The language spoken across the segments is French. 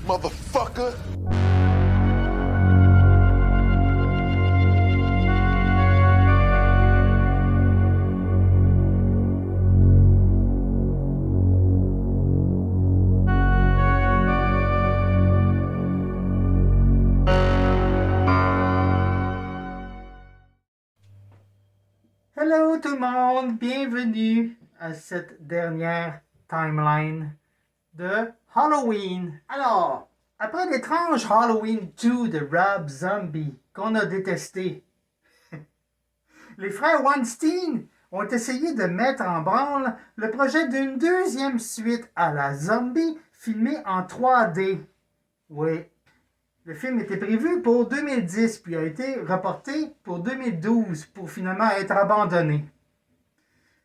motherfucker. Hello tout le monde, bienvenue à cette dernière timeline de Halloween. Alors, après l'étrange Halloween 2 de Rob Zombie qu'on a détesté, les frères Weinstein ont essayé de mettre en branle le projet d'une deuxième suite à la Zombie filmée en 3D. Oui. Le film était prévu pour 2010 puis a été reporté pour 2012 pour finalement être abandonné.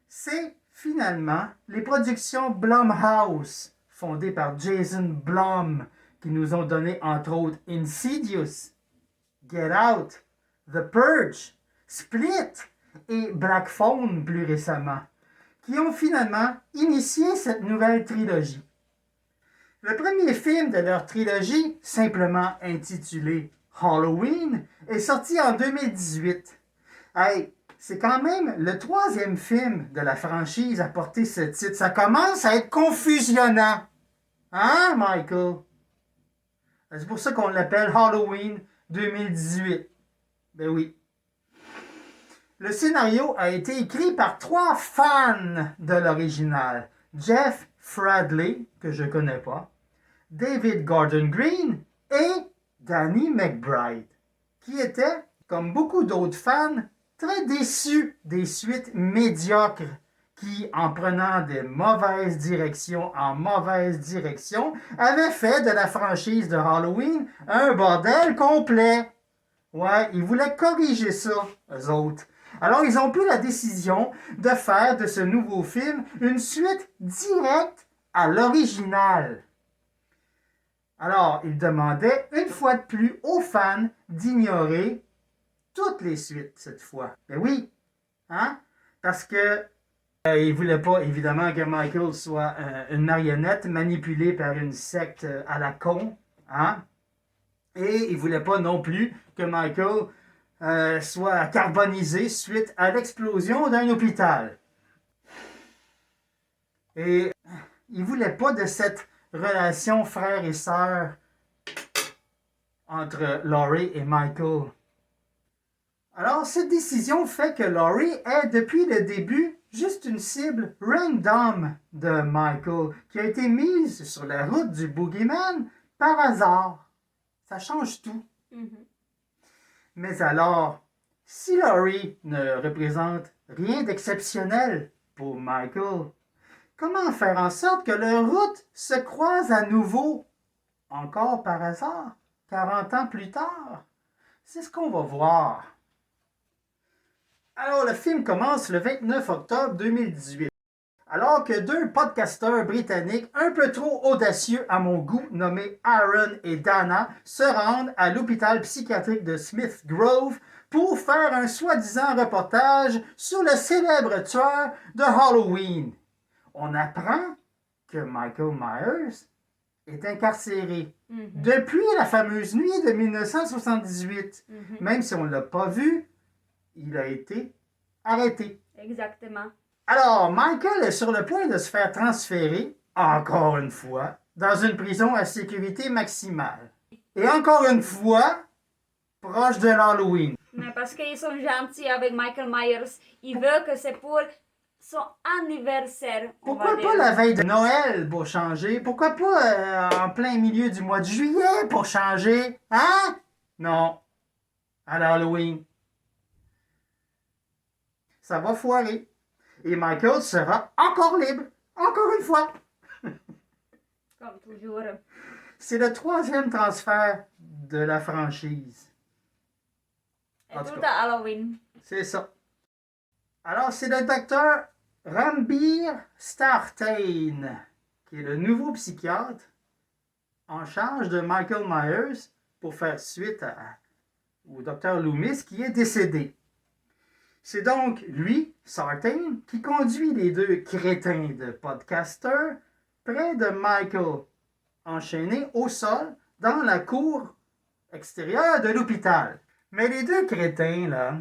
C'est finalement les productions Blumhouse, fondées par Jason Blum, qui nous ont donné entre autres Insidious, Get Out, The Purge, Split et Black Phone plus récemment, qui ont finalement initié cette nouvelle trilogie. Le premier film de leur trilogie, simplement intitulé Halloween, est sorti en 2018. Hey, c'est quand même le troisième film de la franchise à porter ce titre. Ça commence à être confusionnant. Hein, Michael? C'est pour ça qu'on l'appelle Halloween 2018. Ben oui. Le scénario a été écrit par 3 fans de l'original. Jeff Fradley, que je connais pas, David Gordon Green et Danny McBride, qui étaient, comme beaucoup d'autres fans, très déçus des suites médiocres qui, en prenant de mauvaises directions en mauvaises directions, avaient fait de la franchise de Halloween un bordel complet. Ouais, ils voulaient corriger ça, eux autres. Alors, ils ont pris la décision de faire de ce nouveau film une suite directe à l'original. Alors, ils demandaient une fois de plus aux fans d'ignorer toutes les suites cette fois. Ben oui, hein? Parce que ils voulaient pas, évidemment, que Michael soit une marionnette manipulée par une secte à la con, hein? Et ils voulaient pas non plus que Michael soit carbonisé suite à l'explosion d'un hôpital. Et ils voulaient pas de cette relation frère et sœur entre Laurie et Michael. Alors, cette décision fait que Laurie est, depuis le début, juste une cible random de Michael, qui a été mise sur la route du Boogeyman par hasard. Ça change tout. Mm-hmm. Mais alors, si Laurie ne représente rien d'exceptionnel pour Michael, comment faire en sorte que leurs routes se croisent à nouveau, encore par hasard, 40 ans plus tard? C'est ce qu'on va voir. Alors, le film commence le 29 octobre 2018. Alors que 2 podcasteurs britanniques un peu trop audacieux à mon goût, nommés Aaron et Dana, se rendent à l'hôpital psychiatrique de Smith Grove pour faire un soi-disant reportage sur le célèbre tueur de Halloween. On apprend que Michael Myers est incarcéré depuis la fameuse nuit de 1978. Même si on ne l'a pas vu, il a été arrêté. Exactement. Alors, Michael est sur le point de se faire transférer, encore une fois, dans une prison à sécurité maximale. Et encore une fois, proche de l'Halloween. Mais parce qu'ils sont gentils avec Michael Myers, ils veulent que c'est pour son anniversaire. Pourquoi pas la veille de Noël pour changer? Pourquoi pas en plein milieu du mois de juillet pour changer? Hein? Non. À l'Halloween. Ça va foirer. Et Michael sera encore libre. Encore une fois. Comme toujours. C'est le 3e transfert de la franchise. Et tout à Halloween. C'est ça. Alors, c'est le docteur Ranbir Startain, qui est le nouveau psychiatre en charge de Michael Myers pour faire suite au docteur Loomis qui est décédé. C'est donc lui, Sartain, qui conduit les 2 crétins de podcasters près de Michael enchaînés au sol dans la cour extérieure de l'hôpital. Mais les deux crétins, là,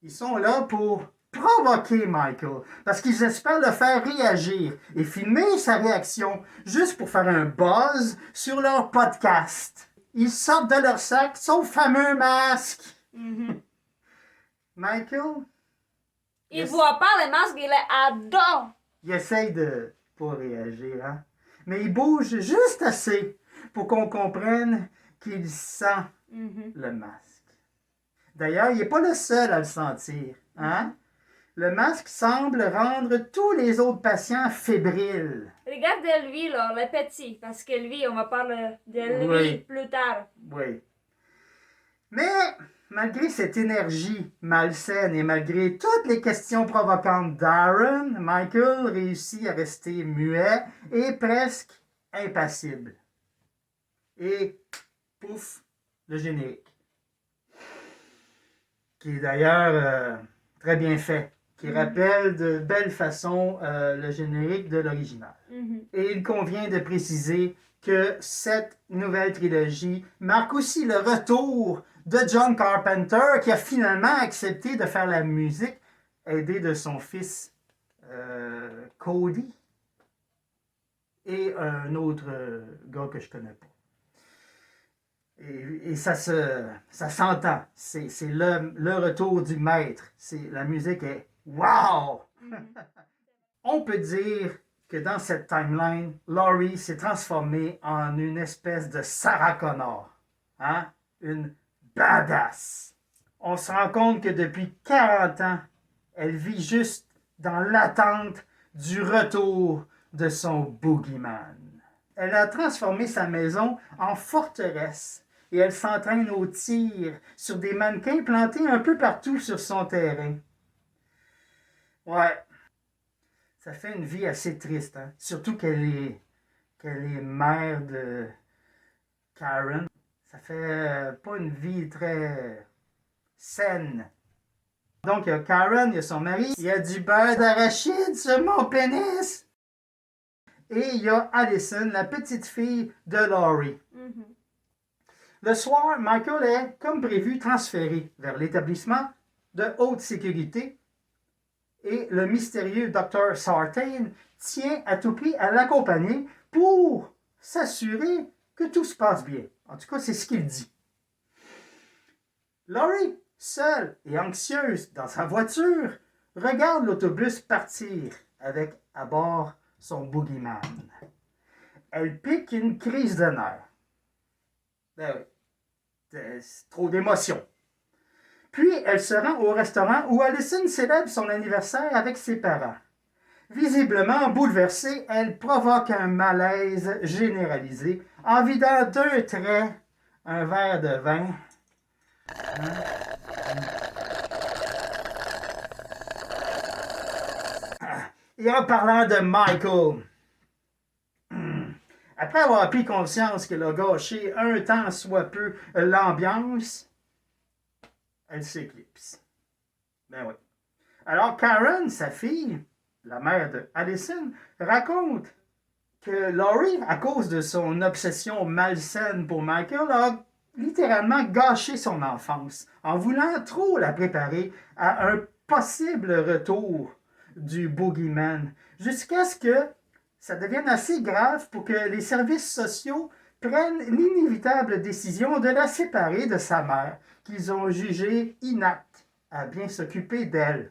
ils sont là pour provoquer Michael, parce qu'ils espèrent le faire réagir et filmer sa réaction juste pour faire un buzz sur leur podcast. Ils sortent de leur sac son fameux masque. Michael, Il voit pas le masque, il est ado. il essaye de pas réagir, hein? Mais il bouge juste assez pour qu'on comprenne qu'il sent le masque. D'ailleurs, il n'est pas le seul à le sentir, hein? Le masque semble rendre tous les autres patients fébriles. Regardez-lui, là, le petit, parce que lui, on va parler de lui Oui. plus tard. Oui. Mais malgré cette énergie malsaine et malgré toutes les questions provocantes d'Aaron, Michael réussit à rester muet et presque impassible. Et pouf, le générique. Qui est d'ailleurs très bien fait, qui rappelle de belle façon le générique de l'original. Et il convient de préciser que cette nouvelle trilogie marque aussi le retour de John Carpenter, qui a finalement accepté de faire la musique, aidé de son fils Cody et un autre gars que je connais pas. Et ça s'entend. C'est le retour du maître. La musique est wow! On peut dire que dans cette timeline, Laurie s'est transformée en une espèce de Sarah Connor. Hein? Une badass. On se rend compte que depuis 40 ans, elle vit juste dans l'attente du retour de son boogeyman. Elle a transformé sa maison en forteresse et elle s'entraîne au tir sur des mannequins plantés un peu partout sur son terrain. Ouais, ça fait une vie assez triste, hein? Surtout qu'elle est mère de Karen. Ça fait pas une vie très saine. Donc, il y a Karen, il y a son mari, il y a du beurre d'arachide sur mon pénis. Et il y a Allison, la petite fille de Laurie. Le soir, Michael est, comme prévu, transféré vers l'établissement de haute sécurité et le mystérieux Dr. Sartain tient à tout prix à l'accompagner pour s'assurer que tout se passe bien. En tout cas, c'est ce qu'il dit. Laurie, seule et anxieuse dans sa voiture, regarde l'autobus partir avec à bord son boogeyman. Elle pique une crise de nerfs. Ben oui, c'est trop d'émotions. Puis, elle se rend au restaurant où Allison célèbre son anniversaire avec ses parents. Visiblement bouleversée, elle provoque un malaise généralisé en vidant d'un trait un verre de vin. Et en parlant de Michael, après avoir pris conscience qu'elle a gâché un tant soit peu l'ambiance, elle s'éclipse. Ben oui. Alors Karen, sa fille, la mère de Allison, raconte que Laurie, à cause de son obsession malsaine pour Michael, a littéralement gâché son enfance en voulant trop la préparer à un possible retour du boogeyman, jusqu'à ce que ça devienne assez grave pour que les services sociaux prennent l'inévitable décision de la séparer de sa mère, qu'ils ont jugée inapte à bien s'occuper d'elle.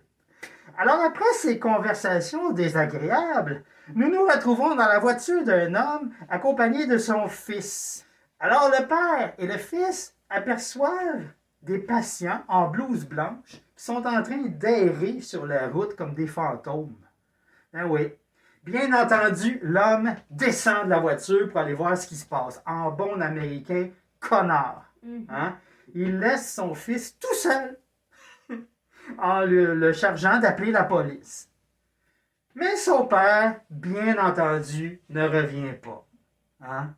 Alors après ces conversations désagréables, nous nous retrouvons dans la voiture d'un homme accompagné de son fils. Alors le père et le fils aperçoivent des patients en blouse blanche qui sont en train d'errer sur la route comme des fantômes. Ben oui. Bien entendu, l'homme descend de la voiture pour aller voir ce qui se passe. En bon américain, connard. Hein? Il laisse son fils tout seul en le chargeant d'appeler la police. Mais son père, bien entendu, ne revient pas. Hein?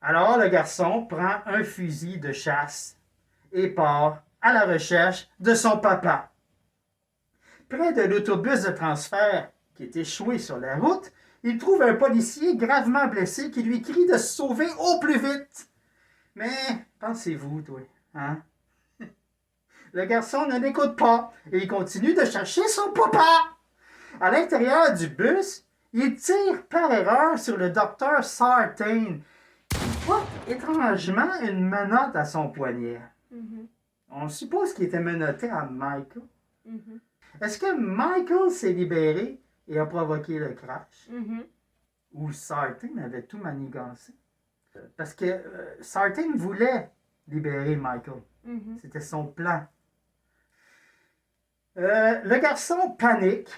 Alors le garçon prend un fusil de chasse et part à la recherche de son papa. Près de l'autobus de transfert qui est échoué sur la route, Il trouve un policier gravement blessé qui lui crie de se sauver au plus vite. Mais pensez-vous, toi, hein? Le garçon ne l'écoute pas et il continue de chercher son papa. À l'intérieur du bus, il tire par erreur sur le docteur Sartain, qui porte étrangement une menotte à son poignet. Mhm. On suppose qu'il était menotté à Michael. Mhm. Est-ce que Michael s'est libéré et a provoqué le crash? Mhm. Ou Sartain avait tout manigancé? Parce que Sartain voulait libérer Michael. Mhm. C'était son plan. Le garçon panique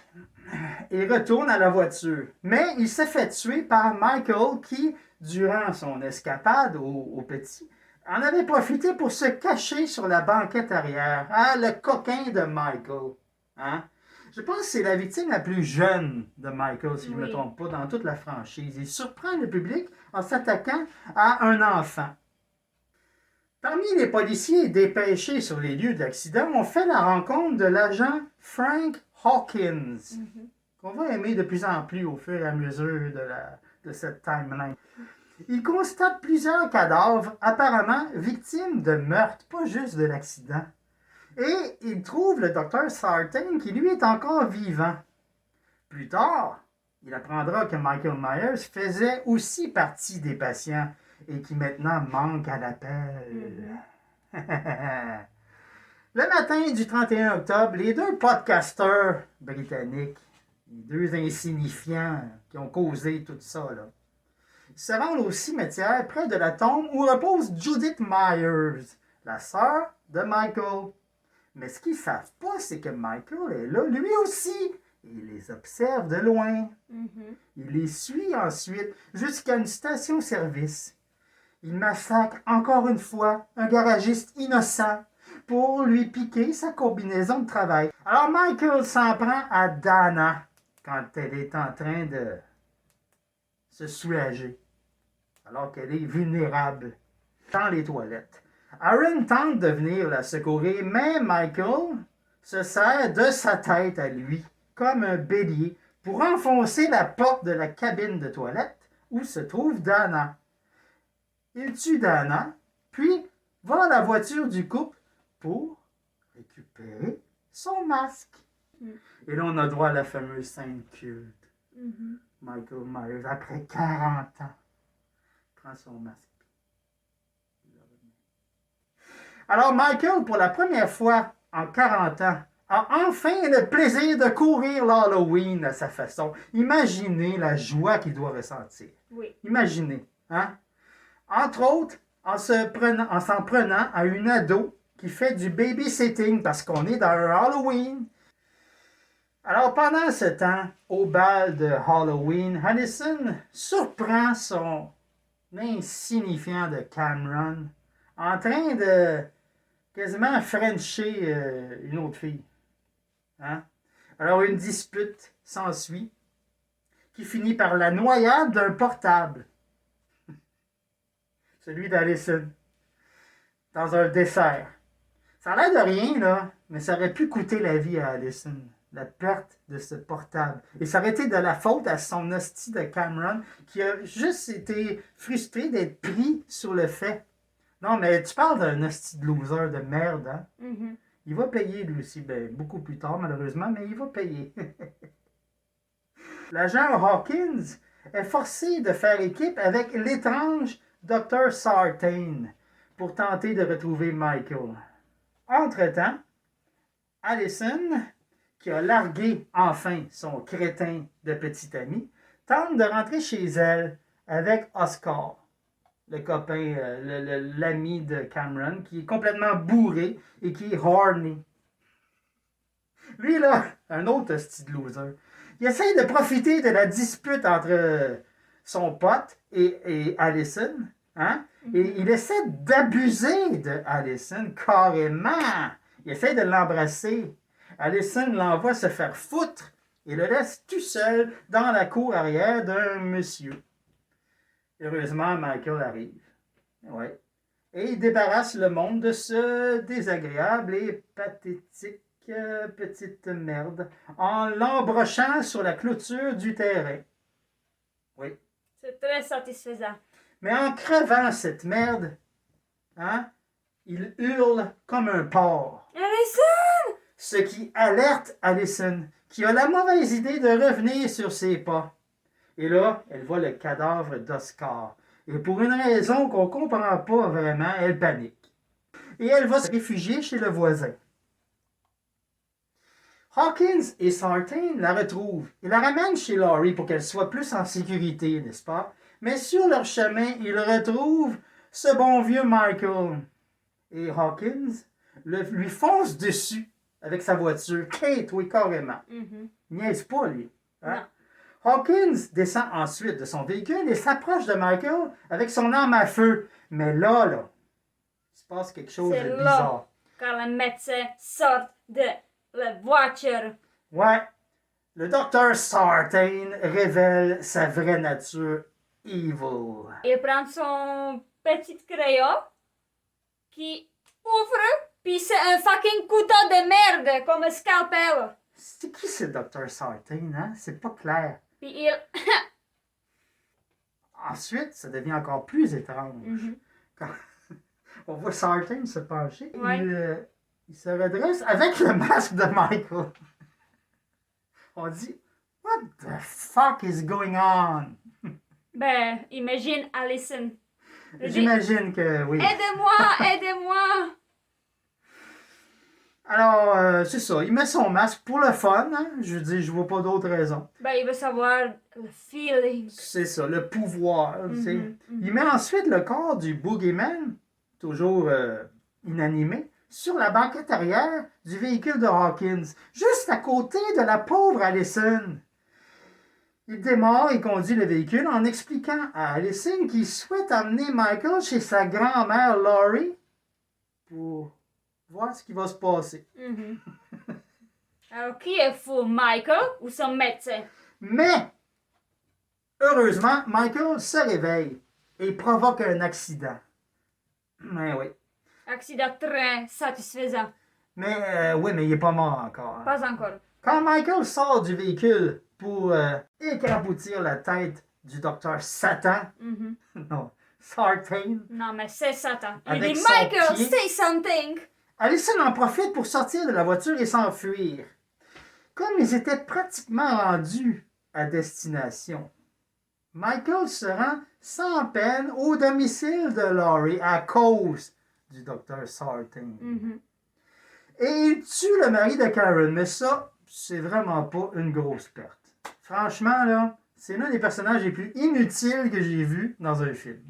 et retourne à la voiture. Mais il s'est fait tuer par Michael qui, durant son escapade au petit, en avait profité pour se cacher sur la banquette arrière. Ah, le coquin de Michael. Hein? Je pense que c'est la victime la plus jeune de Michael, si je ne me Oui. trompe pas, dans toute la franchise. Il surprend le public en s'attaquant à un enfant. Parmi les policiers dépêchés sur les lieux de l'accident, on fait la rencontre de l'agent Frank Hawkins, Mhm. qu'on va aimer de plus en plus au fur et à mesure de cette timeline. Il constate plusieurs cadavres apparemment victimes de meurtre, pas juste de l'accident. Et il trouve le docteur Sartain qui lui est encore vivant. Plus tard, il apprendra que Michael Myers faisait aussi partie des patients et qui maintenant manque à l'appel. Le matin du 31 octobre, les deux podcasteurs britanniques, les deux insignifiants qui ont causé tout ça, là, se rendent au cimetière près de la tombe où repose Judith Myers, la sœur de Michael. Mais ce qu'ils ne savent pas, c'est que Michael est là, lui aussi. Il les observe de loin. Mhm. Il les suit ensuite jusqu'à une station-service. Il massacre encore une fois un garagiste innocent pour lui piquer sa combinaison de travail. Alors Michael s'en prend à Dana quand elle est en train de se soulager, alors qu'elle est vulnérable dans les toilettes. Aaron tente de venir la secourir, mais Michael se sert de sa tête à lui, comme un bélier, pour enfoncer la porte de la cabine de toilette où se trouve Dana. Il tue Dana, puis va à la voiture du couple pour récupérer son masque. Et là, on a droit à la fameuse scène culte. Mhm. Michael Myers, après 40 ans, prend son masque. Alors, Michael, pour la première fois en 40 ans, a enfin le plaisir de courir l'Halloween à sa façon. Imaginez la joie qu'il doit ressentir. Oui. Imaginez, hein? Entre autres, en s'en prenant à une ado qui fait du babysitting parce qu'on est dans un Halloween. Alors, pendant ce temps, au bal de Halloween, Allison surprend son insignifiant de Cameron en train de quasiment frencher une autre fille. Hein? Alors, une dispute s'ensuit qui finit par la noyade d'un portable. Celui d'Allison, dans un dessert. Ça a l'air de rien, là, mais ça aurait pu coûter la vie à Allison, la perte de ce portable. Et ça aurait été de la faute à son hostie de Cameron, qui a juste été frustré d'être pris sur le fait. Non, mais tu parles d'un hostie de loser de merde, hein? Mhm. Il va payer lui aussi, ben, beaucoup plus tard malheureusement, mais il va payer. L'agent Hawkins est forcé de faire équipe avec l'étrange Dr. Sartain pour tenter de retrouver Michael. Entre-temps, Allison, qui a largué enfin son crétin de petit ami, tente de rentrer chez elle avec Oscar, le copain, l'ami de Cameron, qui est complètement bourré et qui est horny. Lui, là, un autre style loser. Il essaie de profiter de la dispute entre son pote et Allison, hein? Et il essaie d'abuser de Allison carrément. Il essaie de l'embrasser. Allison l'envoie se faire foutre et le laisse tout seul dans la cour arrière d'un monsieur. Heureusement, Michael arrive. Ouais. Et il débarrasse le monde de ce désagréable et pathétique petite merde en l'embrochant sur la clôture du terrain. Oui. C'est très satisfaisant. Mais en crevant cette merde, hein, il hurle comme un porc. Allison! Ce qui alerte Allison, qui a la mauvaise idée de revenir sur ses pas. Et là, elle voit le cadavre d'Oscar. Et pour une raison qu'on ne comprend pas vraiment, elle panique. Et elle va se réfugier chez le voisin. Hawkins et Sartain la retrouvent. Ils la ramènent chez Laurie pour qu'elle soit plus en sécurité, n'est-ce pas? Mais sur leur chemin, ils retrouvent ce bon vieux Michael. Et Hawkins lui fonce dessus avec sa voiture. Kate, oui, carrément. Mhm. Il niaise pas, lui. Hein? Non. Hawkins descend ensuite de son véhicule et s'approche de Michael avec son arme à feu. Mais là, il se passe quelque chose C'est de là. bizarre. Quand le médecin sort de la voiture. Ouais, le docteur Sartain révèle sa vraie nature evil. Il prend son petit crayon qui ouvre, puis c'est un fucking couteau de merde comme un scalpel. C'est qui ce docteur Sartain, hein? C'est pas clair. Puis il... Ensuite, ça devient encore plus étrange. Mhm. Quand on voit Sartain se pencher, Ouais. il se redresse avec le masque de Michael. On dit, what the fuck is going on? Ben, imagine Allison. Il dit, J'imagine que oui. aidez-moi, aidez-moi. Alors, c'est ça, il met son masque pour le fun, hein? Je veux dire, je vois pas d'autre raison. Ben, il veut savoir le feeling. C'est ça, le pouvoir, tu sais. Mhm, mhm. Il met ensuite le corps du Boogeyman, toujours inanimé, sur la banquette arrière du véhicule de Hawkins, juste à côté de la pauvre Allison. Il démarre et conduit le véhicule en expliquant à Allison qu'il souhaite emmener Michael chez sa grand-mère Laurie pour voir ce qui va se passer. Mhm. Alors, qui est fou, Michael ou son médecin? Mais, heureusement, Michael se réveille et provoque un accident. Mais oui. Accident très satisfaisant. Mais oui, mais il n'est pas mort encore. Hein. Pas encore. Quand Michael sort du véhicule pour écraboutir la tête du docteur Satan, Mhm. non, Sartain, Non, mais c'est Satan. Il Avec dit, son Michael, pied. say something. Allison en profite pour sortir de la voiture et s'enfuir. Comme ils étaient pratiquement rendus à destination, Michael se rend sans peine au domicile de Laurie à cause du docteur Sartain. Mhm. Et il tue le mari de Karen, mais ça, c'est vraiment pas une grosse perte. Franchement, là, c'est l'un des personnages les plus inutiles que j'ai vus dans un film.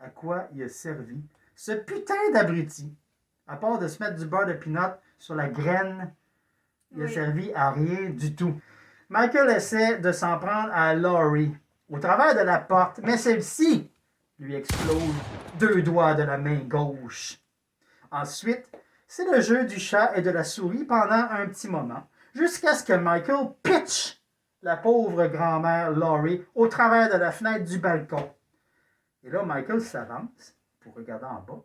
À quoi il a servi ce putain d'abruti? À part de se mettre du beurre de pinot sur la graine, il a Oui. servi à rien du tout. Michael essaie de s'en prendre à Laurie au travers de la porte, mais celle-ci lui explose 2 doigts de la main gauche. Ensuite, c'est le jeu du chat et de la souris pendant un petit moment, jusqu'à ce que Michael pitch la pauvre grand-mère Laurie au travers de la fenêtre du balcon. Et là, Michael s'avance pour regarder en bas.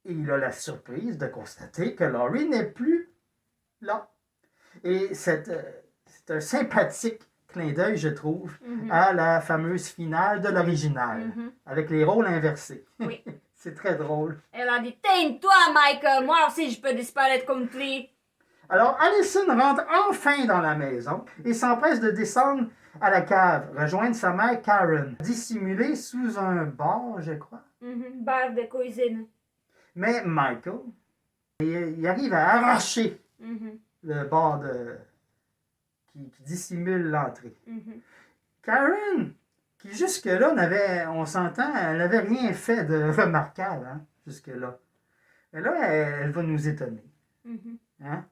Et il a la surprise de constater que Laurie n'est plus là. Et c'est un sympathique clin d'œil, je trouve, Mhm. à la fameuse finale de l'original, Mhm. avec les rôles inversés. Oui. C'est très drôle. Elle a dit, tais-toi, Michael, moi aussi je peux disparaître comme lui. Alors, Allison rentre enfin dans la maison et s'empresse de descendre à la cave, rejoindre sa mère Karen, dissimulée sous un bar, je crois. Mhm. Barre de cuisine. Mais Michael, il arrive à arracher Mhm. le bar qui dissimule l'entrée. Mhm. Karen, qui jusque-là on s'entend, elle n'avait rien fait de remarquable, hein, jusque-là. Mais là, elle va nous étonner. Mhm. Hein?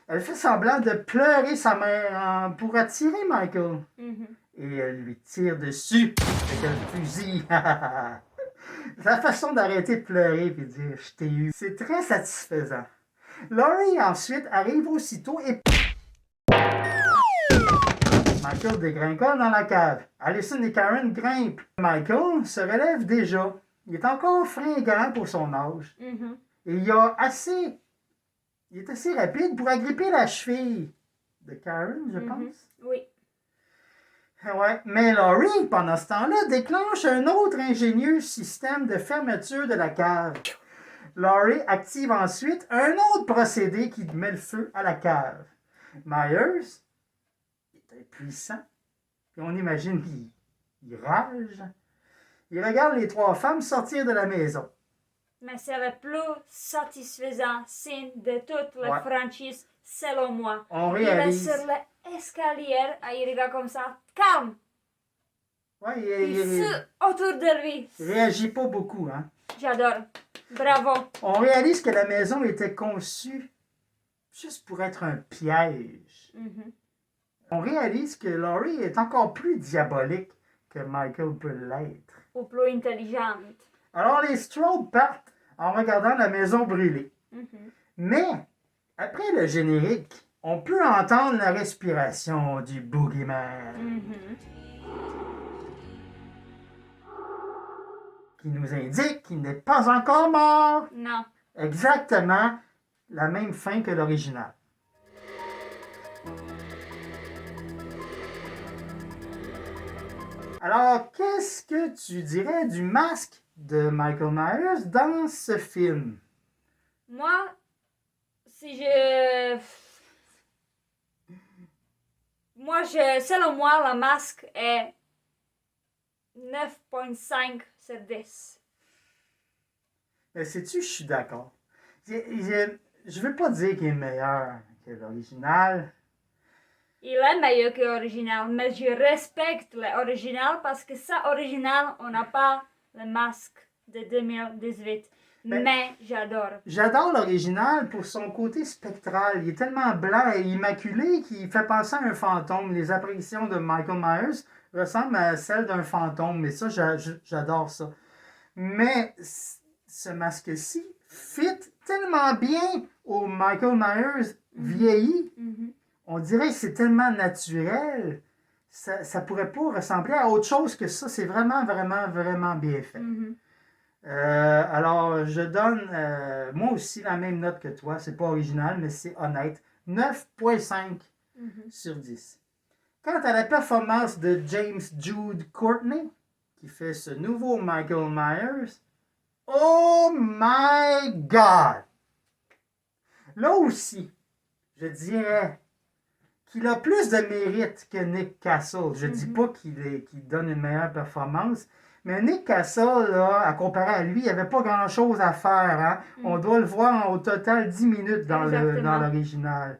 Elle fait semblant de pleurer sa mère pour attirer Michael. Mhm. Et elle lui tire dessus avec un fusil. La façon d'arrêter de pleurer et de dire « je t'ai eu », c'est très satisfaisant. Laurie ensuite arrive aussitôt et Michael dégringole dans la cave. Allison et Karen grimpent. Michael se relève déjà. Il est encore fringant pour son âge. Mhm. Et il est assez rapide pour agripper la cheville de Karen, je Mhm. pense. Oui. Ouais, mais Laurie, pendant ce temps-là, déclenche un autre ingénieux système de fermeture de la cave. Laurie active ensuite un autre procédé qui met le feu à la cave. Myers est impuissant, et on imagine qu'il rage. Il regarde les trois femmes sortir de la maison. Mais c'est le plus satisfaisant signe de toute la Ouais. franchise, selon moi. On Il est réalise. sur l'escalier, il regarde comme ça, calme. Ouais, Il il suit autour de lui. réagit pas beaucoup, hein. J'adore. Bravo. On réalise que la maison était conçue juste pour être un piège. Mhm. On réalise que Laurie est encore plus diabolique que Michael peut l'être. Ou plus intelligente. Alors les Strode partent en regardant la maison brûler. Mhm. Mais, après le générique, on peut entendre la respiration du boogeyman Mhm. qui nous indique qu'il n'est pas encore mort. Non. Exactement la même fin que l'original. Alors, qu'est-ce que tu dirais du masque de Michael Myers dans ce film? Moi, si je... Selon moi, la masque est 9.5 sur 10. Mais sais-tu, je suis d'accord. Je veux pas dire qu'il est meilleur que l'original. Il est meilleur que l'original, mais je respecte l'original parce que ça, original, on n'a pas le masque de 2018. Mais j'adore. J'adore l'original pour son côté spectral. Il est tellement blanc et immaculé qu'il fait penser à un fantôme. Les apparitions de Michael Myers ressemblent à celles d'un fantôme. Et ça, j'adore ça. Mais ce masque-ci fit tellement bien au Michael Myers vieilli. Mhm. On dirait que c'est tellement naturel. Ça pourrait pas ressembler à autre chose que ça. C'est vraiment, vraiment, vraiment bien fait. Mhm. Alors, je donne moi aussi la même note que toi. C'est pas original, mais c'est honnête. 9.5 Mhm. sur 10. Quant à la performance de James Jude Courtney, qui fait ce nouveau Michael Myers, oh my God! Là aussi, je dirais qu'il a plus de mérite que Nick Castle. Je dis pas qu'il donne une meilleure performance, mais Nick Castle, là, à comparer à lui, il n'y avait pas grand-chose à faire. Hein? On doit le voir au total 10 minutes dans l'original.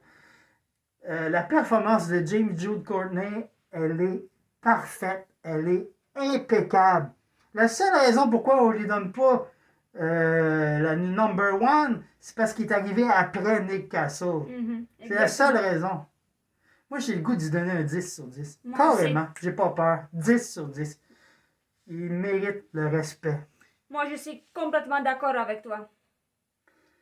La performance de James Jude Courtney, elle est parfaite, elle est impeccable. La seule raison pourquoi on ne lui donne pas la number one, c'est parce qu'il est arrivé après Nick Castle. Mhm. C'est la seule raison. Moi, j'ai le goût d'y donner un 10 sur 10. Moi Carrément, j'ai pas peur. 10 sur 10. Il mérite le respect. Moi, je suis complètement d'accord avec toi.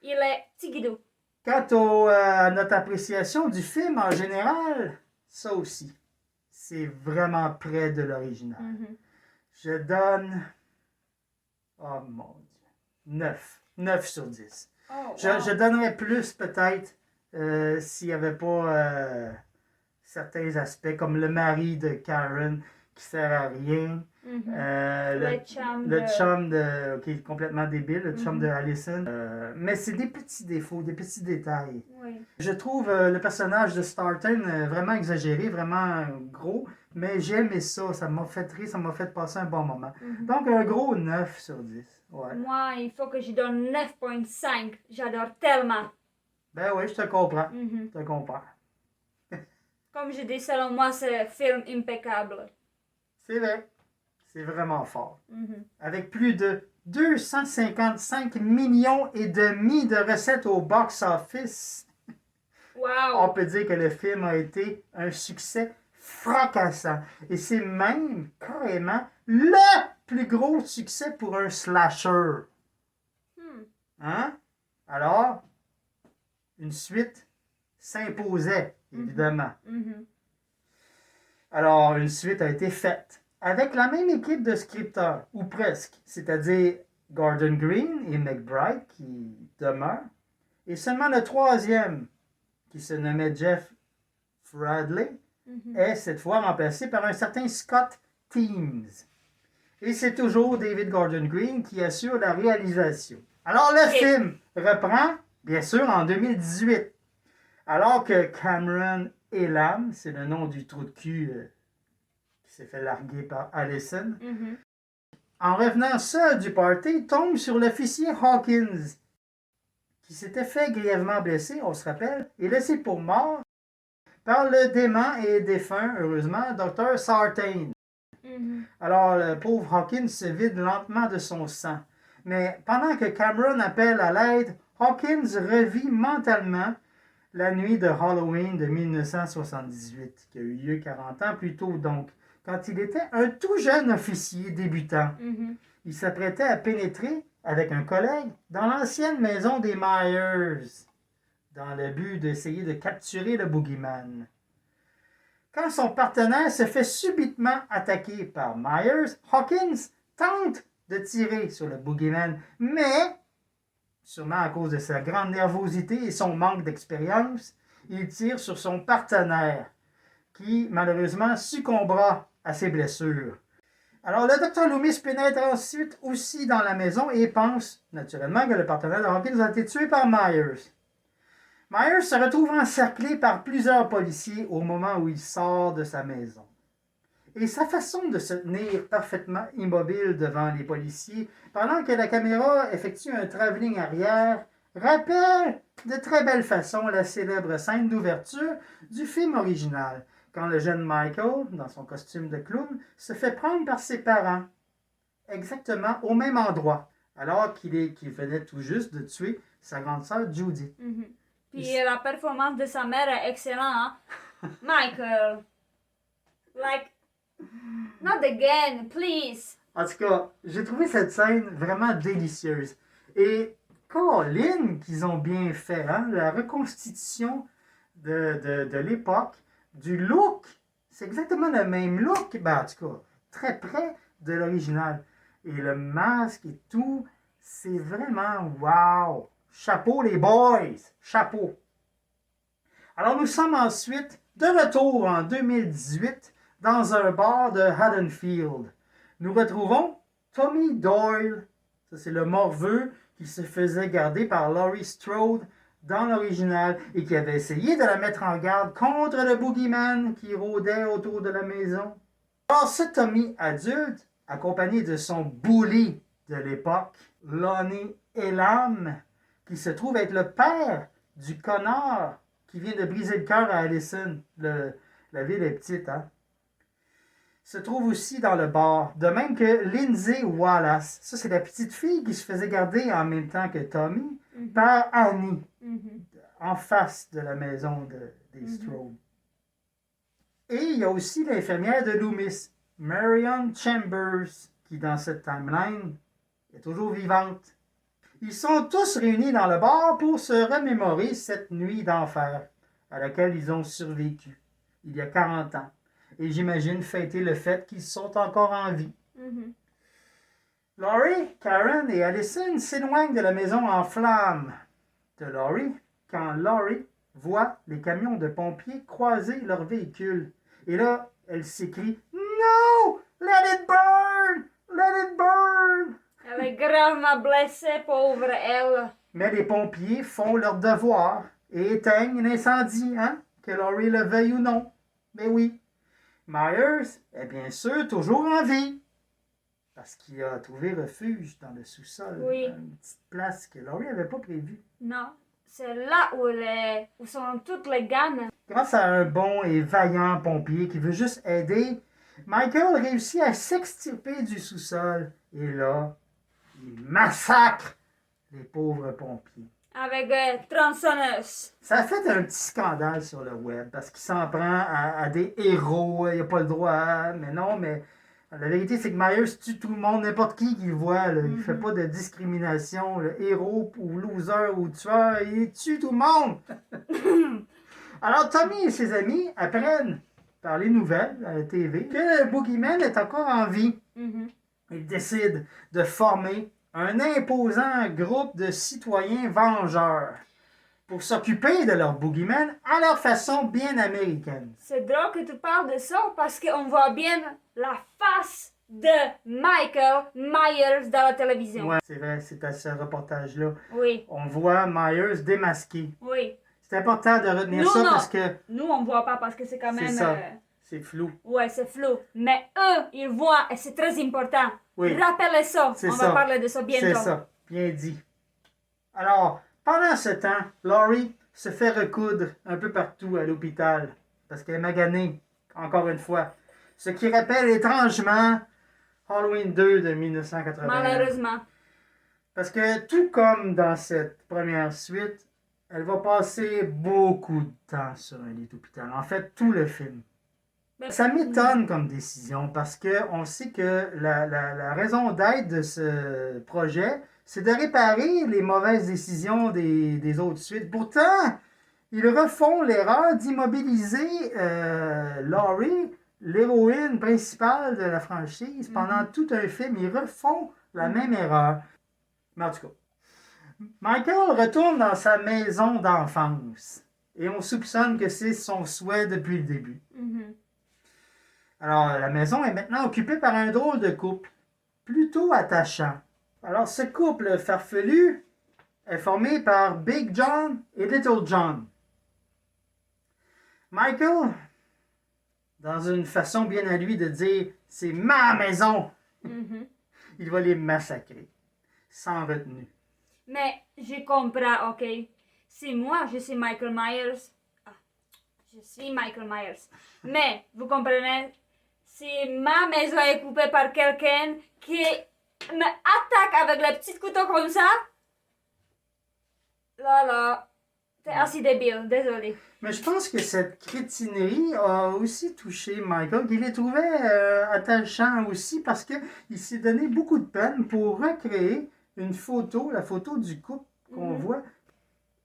Il est tigidou. Quant à notre appréciation du film en général, ça aussi, c'est vraiment près de l'original. Mhm. Je donne, oh mon Dieu, 9. 9 sur 10. Oh, wow. Je donnerais plus peut-être s'il n'y avait pas certains aspects, comme le mari de Karen qui sert à rien. Mhm. Le chum de... qui est complètement débile, le chum Mhm. de Allison. Mais c'est des petits défauts, des petits détails. Oui. Je trouve le personnage de Starton vraiment exagéré, vraiment gros, mais j'ai aimé ça. Ça m'a fait rire, ça m'a fait passer un bon moment. Mhm. Donc un gros 9 sur 10. Ouais. Moi, il faut que je donne 9.5. J'adore tellement. Ben oui, je te comprends. Mhm. Je te comprends. Comme je dis, selon moi, c'est un film impeccable. C'est vrai. C'est vraiment fort. Mhm. Avec plus de 255 millions et demi de recettes au box-office, on Wow. peut dire que le film a été un succès fracassant. Et c'est même carrément le plus gros succès pour un slasher. Hmm. Hein? Alors, une suite s'imposait, évidemment. Mhm. Alors, une suite a été faite avec la même équipe de scripteurs, ou presque, c'est-à-dire Gordon Green et McBride qui demeurent, et seulement le troisième, qui se nommait Jeff Bradley, est cette fois remplacé par un certain Scott Teems. Et c'est toujours David Gordon Green qui assure la réalisation. Alors le film reprend, bien sûr, en 2018. Alors que Cameron Elam, c'est le nom du trou de cul qui s'est fait larguer par Allison, en revenant seul du party, tombe sur l'officier Hawkins, qui s'était fait grièvement blesser, on se rappelle, et laissé pour mort par le dément et défunt, heureusement, Dr. Sartain. Alors, le pauvre Hawkins se vide lentement de son sang. Mais pendant que Cameron appelle à l'aide, Hawkins revit mentalement la nuit de Halloween de 1978, qui a eu lieu 40 ans plus tôt, donc, quand il était un tout jeune officier débutant. Il s'apprêtait à pénétrer avec un collègue dans l'ancienne maison des Myers, dans le but d'essayer de capturer le boogeyman. Quand son partenaire se fait subitement attaquer par Myers, Hawkins tente de tirer sur le boogeyman, mais, sûrement à cause de sa grande nervosité et son manque d'expérience, il tire sur son partenaire, qui malheureusement succombera à ses blessures. Alors le Dr. Loomis pénètre ensuite aussi dans la maison et pense naturellement que le partenaire de Hawkins a été tué par Myers. Myers se retrouve encerclé par plusieurs policiers au moment où il sort de sa maison. Et sa façon de se tenir parfaitement immobile devant les policiers pendant que la caméra effectue un travelling arrière rappelle de très belle façon la célèbre scène d'ouverture du film original, quand le jeune Michael, dans son costume de clown, se fait prendre par ses parents, exactement au même endroit, alors qu'il venait tout juste de tuer sa grande sœur Judy. Puis la performance de sa mère est excellente, hein? Michael, like, not again, please. En tout cas, j'ai trouvé cette scène vraiment délicieuse. Et Colin, qu'ils ont bien fait, hein? La reconstitution de l'époque, du look, c'est exactement le même look, en tout cas, très près de l'original. Et le masque et tout, c'est vraiment wow! Chapeau les boys! Chapeau! Alors nous sommes ensuite de retour en 2018 dans un bar de Haddonfield. Nous retrouvons Tommy Doyle, ça c'est le morveux qui se faisait garder par Laurie Strode dans l'original et qui avait essayé de la mettre en garde contre le boogeyman qui rôdait autour de la maison. Alors ce Tommy adulte, accompagné de son bully de l'époque, Lonnie Elam, qui se trouve être le père du connard qui vient de briser le cœur à Allison. La ville est petite, hein? Se trouve aussi dans le bar, de même que Lindsay Wallace. Ça, c'est la petite fille qui se faisait garder en même temps que Tommy par Annie, en face de la maison des Strode. Et il y a aussi l'infirmière de Loomis, Marion Chambers, qui dans cette timeline est toujours vivante. Ils sont tous réunis dans le bar pour se remémorer cette nuit d'enfer à laquelle ils ont survécu il y a 40 ans. Et j'imagine fêter le fait qu'ils sont encore en vie. Laurie, Karen et Allison s'éloignent de la maison en flammes de Laurie quand Laurie voit les camions de pompiers croiser leur véhicule. Et là, elle s'écrie « No! Let it burn! Let it burn! » Elle est gravement blessée, pauvre elle. Mais les pompiers font leur devoir et éteignent l'incendie, hein? Que Laurie le veuille ou non. Mais oui. Myers est bien sûr toujours en vie. Parce qu'il a trouvé refuge dans le sous-sol. Oui. Une petite place que Laurie n'avait pas prévue. Non, c'est là où sont toutes les gannes. Grâce à un bon et vaillant pompier qui veut juste aider, Michael réussit à s'extirper du sous-sol. Et là, il massacre les pauvres pompiers. Avec tronçonneuse. Ça a fait un petit scandale sur le web parce qu'il s'en prend à des héros. Il n'a pas le droit à... Mais non, mais la vérité, c'est que Myers tue tout le monde, n'importe qui le voit. Là. Il ne fait pas de discrimination. Le héros ou loser ou tueur, il tue tout le monde. Alors, Tommy et ses amis apprennent par les nouvelles à la TV que le boogeyman est encore en vie. Ils décident de former un imposant groupe de citoyens vengeurs pour s'occuper de leur boogeyman à leur façon bien américaine. C'est drôle que tu parles de ça parce qu'on voit bien la face de Michael Myers dans la télévision. Ouais, c'est vrai, c'est à ce reportage-là. Oui, On voit Myers démasqué. oui. C'est important de retenir Nous, ça non. parce que Nous, on voit pas parce que c'est quand c'est même... ça, c'est flou. Ouais, c'est flou. Mais eux, ils voient et c'est très important. Oui. Rappelez ça. C'est On ça. va parler de ça bientôt. C'est ça, bien dit. Alors, pendant ce temps, Laurie se fait recoudre un peu partout à l'hôpital parce qu'elle est maganée, encore une fois. Ce qui rappelle étrangement Halloween 2 de 1980. Malheureusement. Parce que tout comme dans cette première suite, elle va passer beaucoup de temps sur un lit d'hôpital. En fait, tout le film. Ben, Ça m'étonne comme décision parce qu'on sait que la raison d'être de ce projet, c'est de réparer les mauvaises décisions des autres suites. Pourtant, ils refont l'erreur d'immobiliser Laurie, l'héroïne principale de la franchise, pendant tout un film. Ils refont la même erreur. Mais en tout cas, Michael retourne dans sa maison d'enfance et on soupçonne que c'est son souhait depuis le début. Mhm. Alors, la maison est maintenant occupée par un drôle de couple, plutôt attachant. Alors, ce couple farfelu est formé par Big John et Little John. Michael, dans une façon bien à lui de dire « c'est ma maison Mhm. », il va les massacrer, sans retenue. Mais je comprends, ok. Si moi, je suis Michael Myers... Ah, je suis Michael Myers. Mais, vous comprenez, si ma maison est coupée par quelqu'un qui me attaque avec le petit couteau comme ça... Là, t'es assez débile, désolé. Mais je pense que cette crétinerie a aussi touché Michael, qu'il les trouvait attachant aussi parce qu'il s'est donné beaucoup de peine pour recréer une photo, la photo du couple qu'on voit.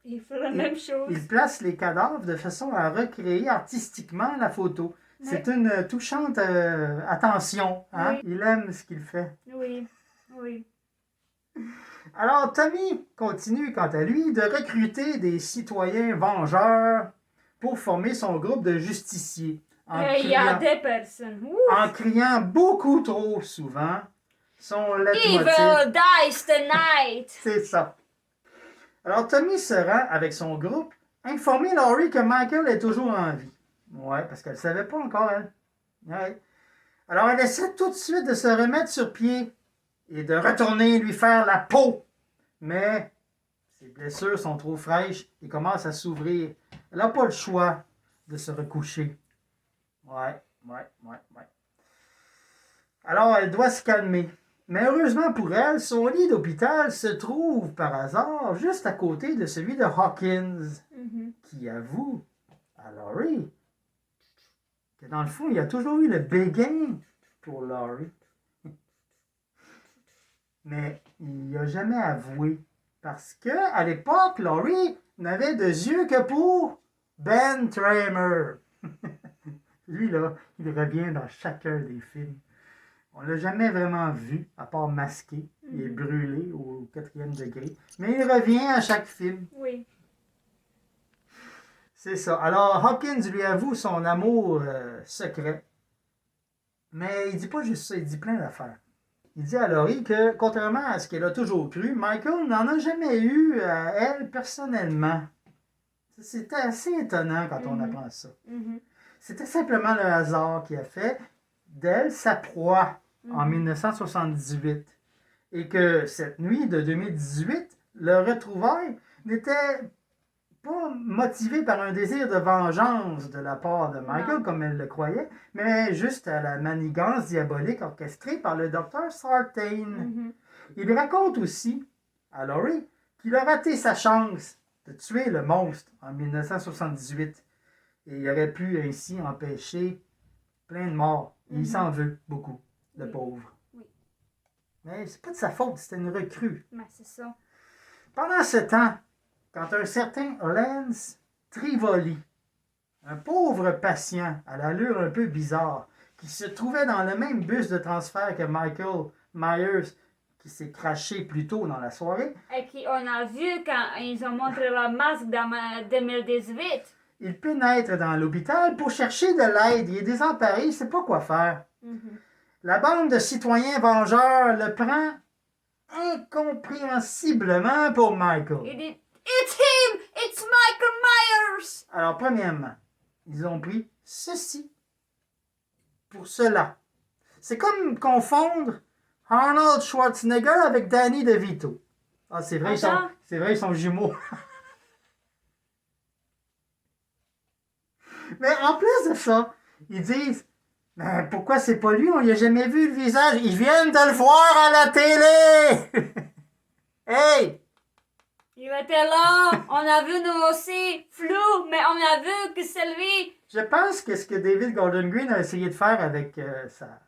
Il fait la même chose. Il place les cadavres de façon à recréer artistiquement la photo. Mais- C'est une touchante attention. Hein? Oui. Il aime ce qu'il fait. Oui, oui. Alors, Tommy continue, quant à lui, de recruter des citoyens vengeurs pour former son groupe de justiciers. Et il y a des personnes. Ouh. En criant beaucoup trop souvent son leitmotiv. Evil dies tonight. C'est ça. Alors, Tommy se rend avec son groupe informer Laurie que Michael est toujours en vie. Ouais, parce qu'elle ne savait pas encore, elle. Ouais. Alors, elle essaie tout de suite de se remettre sur pied et de retourner lui faire la peau. Mais ses blessures sont trop fraîches et commencent à s'ouvrir. Elle n'a pas le choix de se recoucher. Ouais. Alors, elle doit se calmer. Mais heureusement pour elle, son lit d'hôpital se trouve par hasard juste à côté de celui de Hawkins, Mhm. qui avoue à Laurie que dans le fond, il y a toujours eu le béguin pour Laurie. Mais il n'a jamais avoué. Parce que à l'époque, Laurie n'avait de yeux que pour Ben Tramer. Lui, là, il revient dans chacun des films. On ne l'a jamais vraiment vu, à part masqué. Il est brûlé au 4e degré. Mais il revient à chaque film. Oui. C'est ça. Alors, Hawkins lui avoue son amour secret. Mais il dit pas juste ça, il dit plein d'affaires. Il dit à Laurie que, contrairement à ce qu'elle a toujours cru, Michael n'en a jamais eu à elle personnellement. C'était assez étonnant quand on apprend ça. Mhm. C'était simplement le hasard qui a fait d'elle sa proie en 1978. Et que cette nuit de 2018, le retrouvaille n'était pas motivé par un désir de vengeance de la part de Michael, Non. comme elle le croyait, mais juste à la manigance diabolique orchestrée par le docteur Sartain. Mhm. Il raconte aussi à Laurie qu'il a raté sa chance de tuer le monstre en 1978 et il aurait pu ainsi empêcher plein de morts. Et il s'en veut beaucoup, le Oui. pauvre. Oui. Mais c'est pas de sa faute, c'était une recrue. Mais c'est ça. Pendant ce temps, quand un certain Lance Trivoli, un pauvre patient à l'allure un peu bizarre, qui se trouvait dans le même bus de transfert que Michael Myers, qui s'est craché plus tôt dans la soirée. Et qu'on a vu quand ils ont montré la masque dans 2018. Il pénètre dans l'hôpital pour chercher de l'aide. Il est désemparé, il ne sait pas quoi faire. La bande de citoyens vengeurs le prend incompréhensiblement pour Michael. Il dit It's him! It's Michael Myers! Alors, premièrement, ils ont pris ceci pour cela. C'est comme confondre Arnold Schwarzenegger avec Danny DeVito. Ah, c'est vrai, ils sont jumeaux. Mais en plus de ça, ils disent mais pourquoi c'est pas lui? On lui a jamais vu le visage. Ils viennent de le voir à la télé! Hey! Il était là, on a vu nous aussi, flou, mais on a vu que c'est lui. Je pense que ce que David Gordon Green a essayé de faire avec sa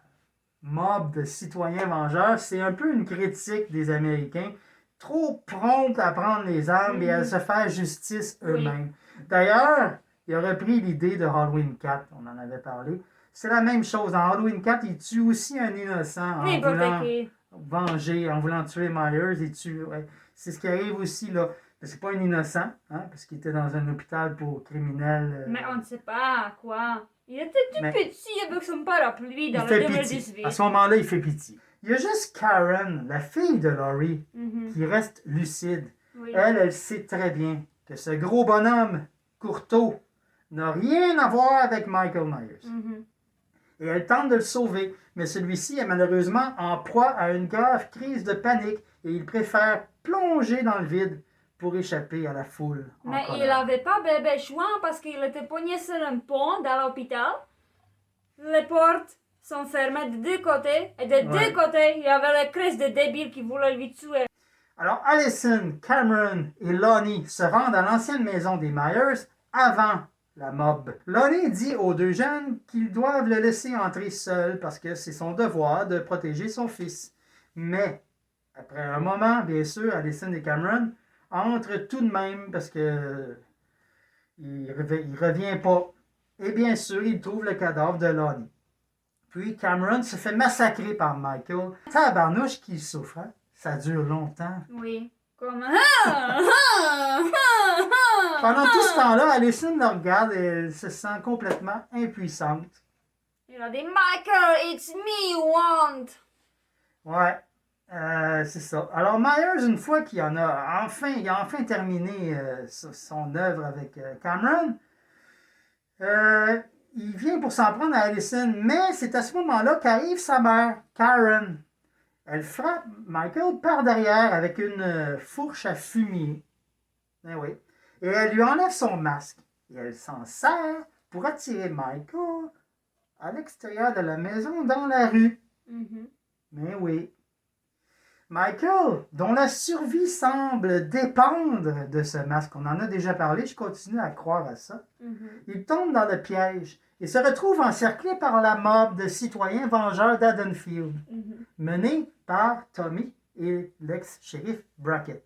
mob de citoyens vengeurs, c'est un peu une critique des Américains, trop prompts à prendre les armes et à se faire justice eux-mêmes. D'ailleurs, il a repris l'idée de Halloween 4, on en avait parlé. C'est la même chose. Dans Halloween 4, il tue aussi un innocent en voulant venger, en voulant tuer Myers. Il tue, ouais. C'est ce qui arrive aussi là. C'est pas un innocent, hein, parce qu'il était dans un hôpital pour criminels. Mais on ne sait pas quoi. Il était tout petit avec son parapluie dans le 2018. À ce moment-là, il fait pitié. Il y a juste Karen, la fille de Laurie, qui reste lucide. Oui. Elle sait très bien que ce gros bonhomme, Courteau, n'a rien à voir avec Michael Myers. Et elle tente de le sauver, mais celui-ci est malheureusement en proie à une grave crise de panique et il préfère plonger dans le vide pour échapper à la foule. Mais il n'avait pas bébé choix parce qu'il était pogné sur un pont dans l'hôpital. Les portes sont fermées de deux côtés et de deux côtés, il y avait la crise de débile qui voulait lui tuer. Alors Allison, Cameron et Lonnie se rendent à l'ancienne maison des Myers avant la mob. Lonnie dit aux deux jeunes qu'ils doivent le laisser entrer seul parce que c'est son devoir de protéger son fils. Mais, après un moment, bien sûr, Allison et Cameron entrent tout de même parce que il revient pas. Et bien sûr, ils trouvent le cadavre de Lonnie. Puis Cameron se fait massacrer par Michael. Tabarnouche qui souffre, hein? Ça dure longtemps. Oui. Comme... Pendant tout ce temps-là, Allison le regarde et elle se sent complètement impuissante. Il a dit Michael, it's me you want. Ouais, c'est ça. Alors Myers, une fois qu'il a enfin terminé son œuvre avec Cameron, il vient pour s'en prendre à Allison, mais c'est à ce moment-là qu'arrive sa mère, Karen. Elle frappe Michael par derrière avec une fourche à fumier. Eh oui. Et elle lui enlève son masque. Et elle s'en sert pour attirer Michael à l'extérieur de la maison dans la rue. Mais oui. Michael, dont la survie semble dépendre de ce masque, on en a déjà parlé, je continue à croire à ça, il tombe dans le piège et se retrouve encerclé par la mob de citoyens vengeurs d'Haddonfield, menés par Tommy et l'ex-shérif Brackett.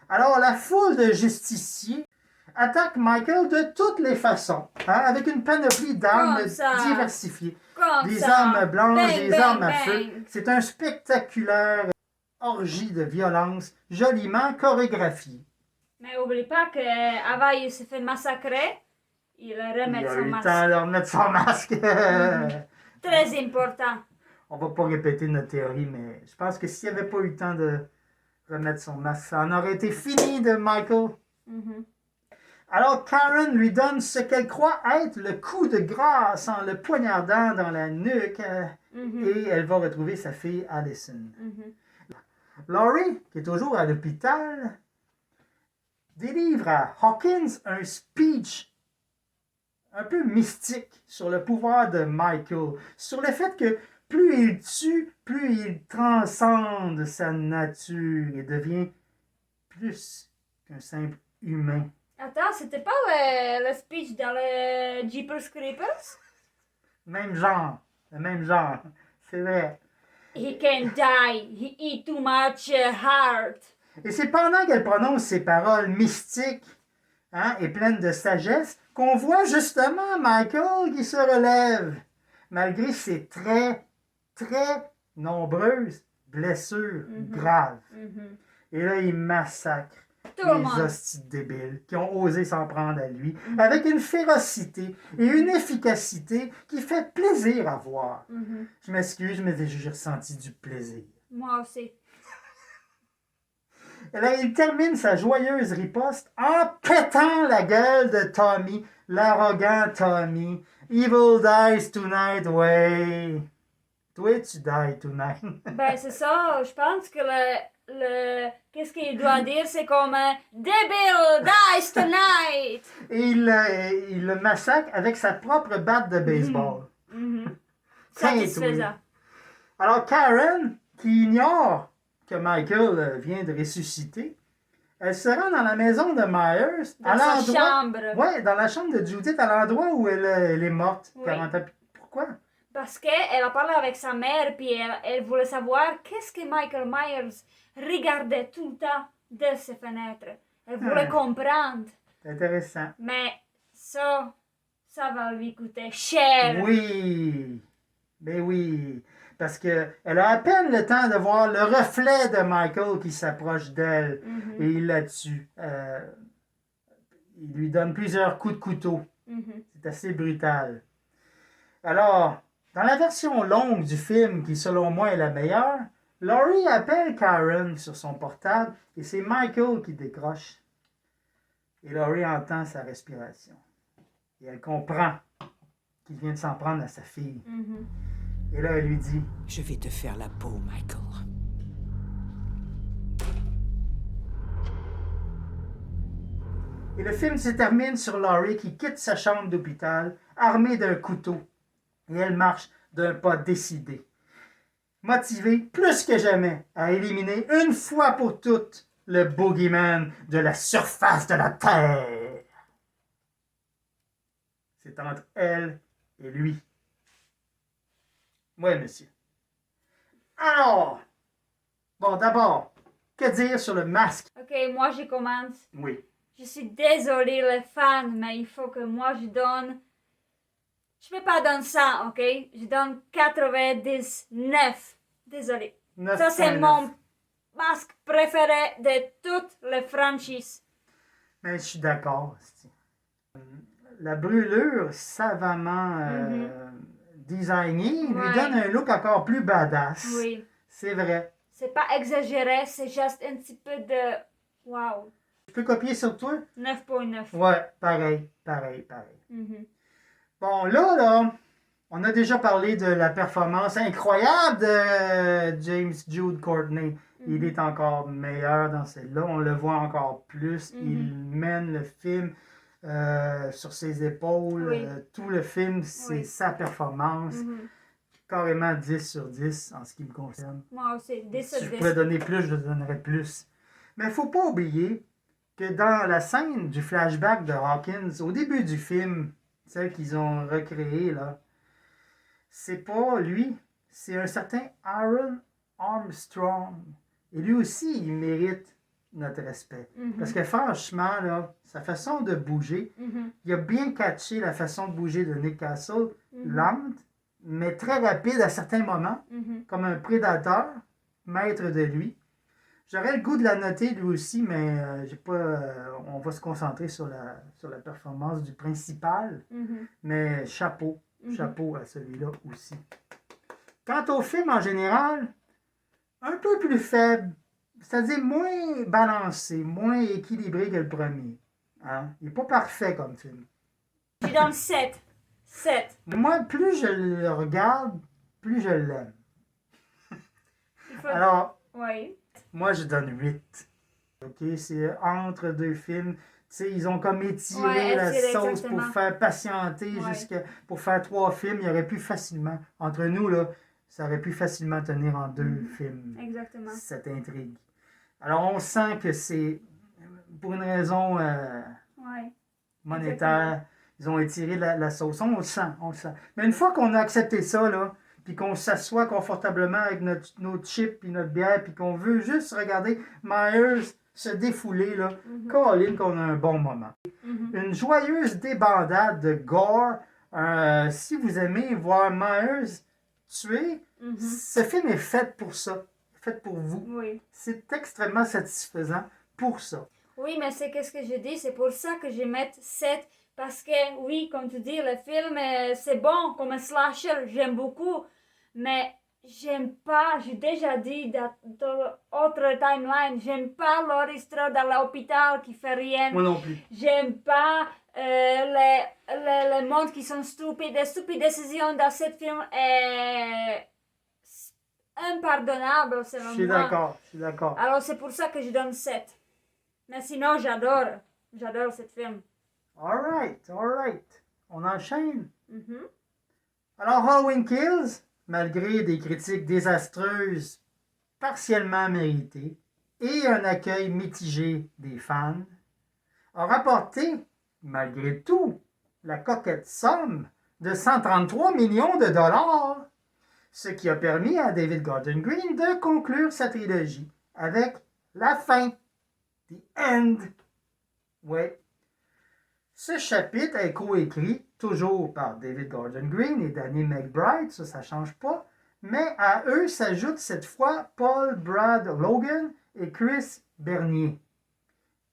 Alors, la foule de justiciers attaque Michael de toutes les façons, hein, avec une panoplie d'armes diversifiées. Des armes blanches, des armes à feu. C'est un spectaculaire orgie de violence, joliment chorégraphiée. Mais oublie pas qu'avant il se fait massacrer, il remet son masque. Il a eu le temps de remettre son masque. Très important. On va pas répéter notre théorie, mais je pense que s'il n'y avait pas eu le temps de remettre son masque, ça en aurait été fini de Michael. Alors Karen lui donne ce qu'elle croit être le coup de grâce en le poignardant dans la nuque et elle va retrouver sa fille Allison. Laurie, qui est toujours à l'hôpital, délivre à Hawkins un speech un peu mystique sur le pouvoir de Michael, sur le fait que plus il tue, plus il transcende sa nature et devient plus qu'un simple humain. Attends, c'était pas le speech dans le Jeepers Creepers? Même genre, le même genre, c'est vrai. He can die, he eat too much heart. Et c'est pendant qu'elle prononce ces paroles mystiques et pleines de sagesse qu'on voit justement Michael qui se relève, malgré ses très, très nombreuses blessures graves. Et là, il massacre Tout le les monde. hosties de débiles qui ont osé s'en prendre à lui avec une férocité et une efficacité qui fait plaisir à voir. Je m'excuse, mais j'ai ressenti du plaisir. Moi aussi. Et là, il termine sa joyeuse riposte en pétant la gueule de Tommy, l'arrogant Tommy. Evil dies tonight, way. Toi, tu die tonight. Ben, c'est ça. Je pense que qu'est-ce qu'il doit dire? C'est comme Devil dies tonight! Et il le massacre avec sa propre batte de baseball. Satisfaisant. Alors, Karen, qui ignore que Michael vient de ressusciter, elle se rend dans la maison de Myers, Dans sa chambre. Oui, dans la chambre de Judith, à l'endroit où elle est morte. Oui. 40 ans. Pourquoi? Parce qu'elle a parlé avec sa mère, puis elle voulait savoir qu'est-ce que Michael Myers regardait tout le temps de ses fenêtres. Elle voulait comprendre. C'est intéressant. Mais ça va lui coûter cher. Oui, ben oui, parce qu'elle a à peine le temps de voir le reflet de Michael qui s'approche d'elle et il la tue. Il lui donne plusieurs coups de couteau. C'est assez brutal. Alors, dans la version longue du film, qui selon moi est la meilleure, Laurie appelle Karen sur son portable et c'est Michael qui décroche. Et Laurie entend sa respiration. Et elle comprend qu'il vient de s'en prendre à sa fille. Et là, elle lui dit, « Je vais te faire la peau, Michael. » Et le film se termine sur Laurie qui quitte sa chambre d'hôpital, armée d'un couteau. Et elle marche d'un pas décidé, motivée plus que jamais à éliminer une fois pour toutes le boogeyman de la surface de la Terre. C'est entre elle et lui. Oui, monsieur. Alors, bon, d'abord, que dire sur le masque? Ok, moi je commence. Oui. Je suis désolée les fans, mais il faut que moi je donne... Je peux pas donner 100, ok? Je donne 99. Désolée. Ça, c'est 9,9. mon masque préféré de toutes les franchises. Mais je suis d'accord. La brûlure savamment designée lui Ouais. donne un look encore plus badass. Oui. C'est vrai. C'est pas exagéré, c'est juste un petit peu de... Wow. Je peux copier sur toi? 9.9. Ouais, pareil. Bon, là, on a déjà parlé de la performance incroyable de James Jude Courtney. Il est encore meilleur dans celle-là. On le voit encore plus. Il mène le film sur ses épaules. Oui. Tout le film, c'est sa performance. Carrément 10 sur 10 en ce qui me concerne. Moi aussi, 10 Si sur je 10. pouvais donner plus, je donnerais plus. Mais il ne faut pas oublier que dans la scène du flashback de Hawkins, au début du film, celle qu'ils ont recréée, là, c'est pas lui, c'est un certain Aaron Armstrong. Et lui aussi, il mérite notre respect. Parce que franchement, là, sa façon de bouger, il a bien catché la façon de bouger de Nick Castle, lente, mais très rapide à certains moments, comme un prédateur, maître de lui. J'aurais le goût de la noter lui aussi, mais j'ai pas. On va se concentrer sur la performance du principal. Mais chapeau à celui-là aussi. Quant au film en général, un peu plus faible, c'est-à-dire moins balancé, moins équilibré que le premier. Hein? Il n'est pas parfait comme film. Je donne 7. 7. Moi, plus je le regarde, plus je l'aime. Faut... Alors, Oui. moi, je donne 8. OK, c'est entre deux films. Tu sais, ils ont comme étiré la sauce exactement. pour faire patienter pour faire 3 films. Il aurait pu facilement, entre nous, là, ça aurait pu facilement tenir en 2 films. Exactement. Cette intrigue. Alors, on sent que c'est pour une raison monétaire. Ils ont étiré la sauce. On le sent. Mais une fois qu'on a accepté ça, là, puis qu'on s'assoit confortablement avec notre chip et notre bière, puis qu'on veut juste regarder Myers se défouler, là, Colin, qu'on a un bon moment. Une joyeuse débandade de gore. Si vous aimez voir Myers tuer, ce film est fait pour ça. fait pour vous. Oui. C'est extrêmement satisfaisant pour ça. Oui, mais c'est qu'est-ce que je dis, c'est pour ça que je mets 7. Parce que, oui, comme tu dis, le film, c'est bon comme un slasher, j'aime beaucoup. Mais j'aime pas, j'ai déjà dit dans d'autres timelines, j'aime pas leur histoire dans l'hôpital qui fait rien. Moi non plus. J'aime pas les mondes qui sont stupides. Les stupides décisions dans ce film est impardonnable selon moi. Je suis d'accord. Alors c'est pour ça que je donne 7. Mais sinon, j'adore ce film. All right. On enchaîne. Mhm. Alors, Halloween Kills, malgré des critiques désastreuses, partiellement méritées, et un accueil mitigé des fans, a rapporté, malgré tout, la coquette somme de 133 millions de dollars, ce qui a permis à David Gordon Green de conclure sa trilogie avec la fin. The End. Ouais. Ce chapitre est coécrit toujours par David Gordon Green et Danny McBride, ça ne change pas, mais à eux s'ajoutent cette fois Paul Brad Logan et Chris Bernier.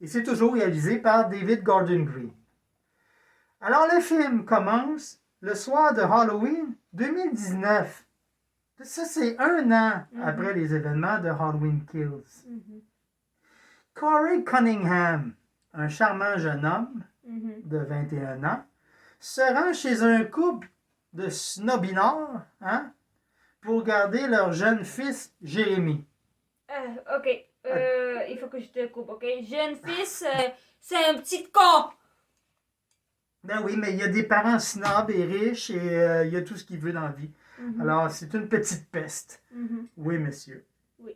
Et c'est toujours réalisé par David Gordon Green. Alors le film commence le soir de Halloween 2019. Ça, c'est un an après les événements de Halloween Kills. Corey Cunningham, un charmant jeune homme de 21 ans, se rend chez un couple de snobinards pour garder leur jeune fils Jérémy. Ok, il faut que je te coupe, ok? Jeune fils, c'est un petit con! Ben oui, mais il y a des parents snobs et riches et il y a tout ce qu'il veut dans la vie. Alors, c'est une petite peste. Oui, monsieur. Oui.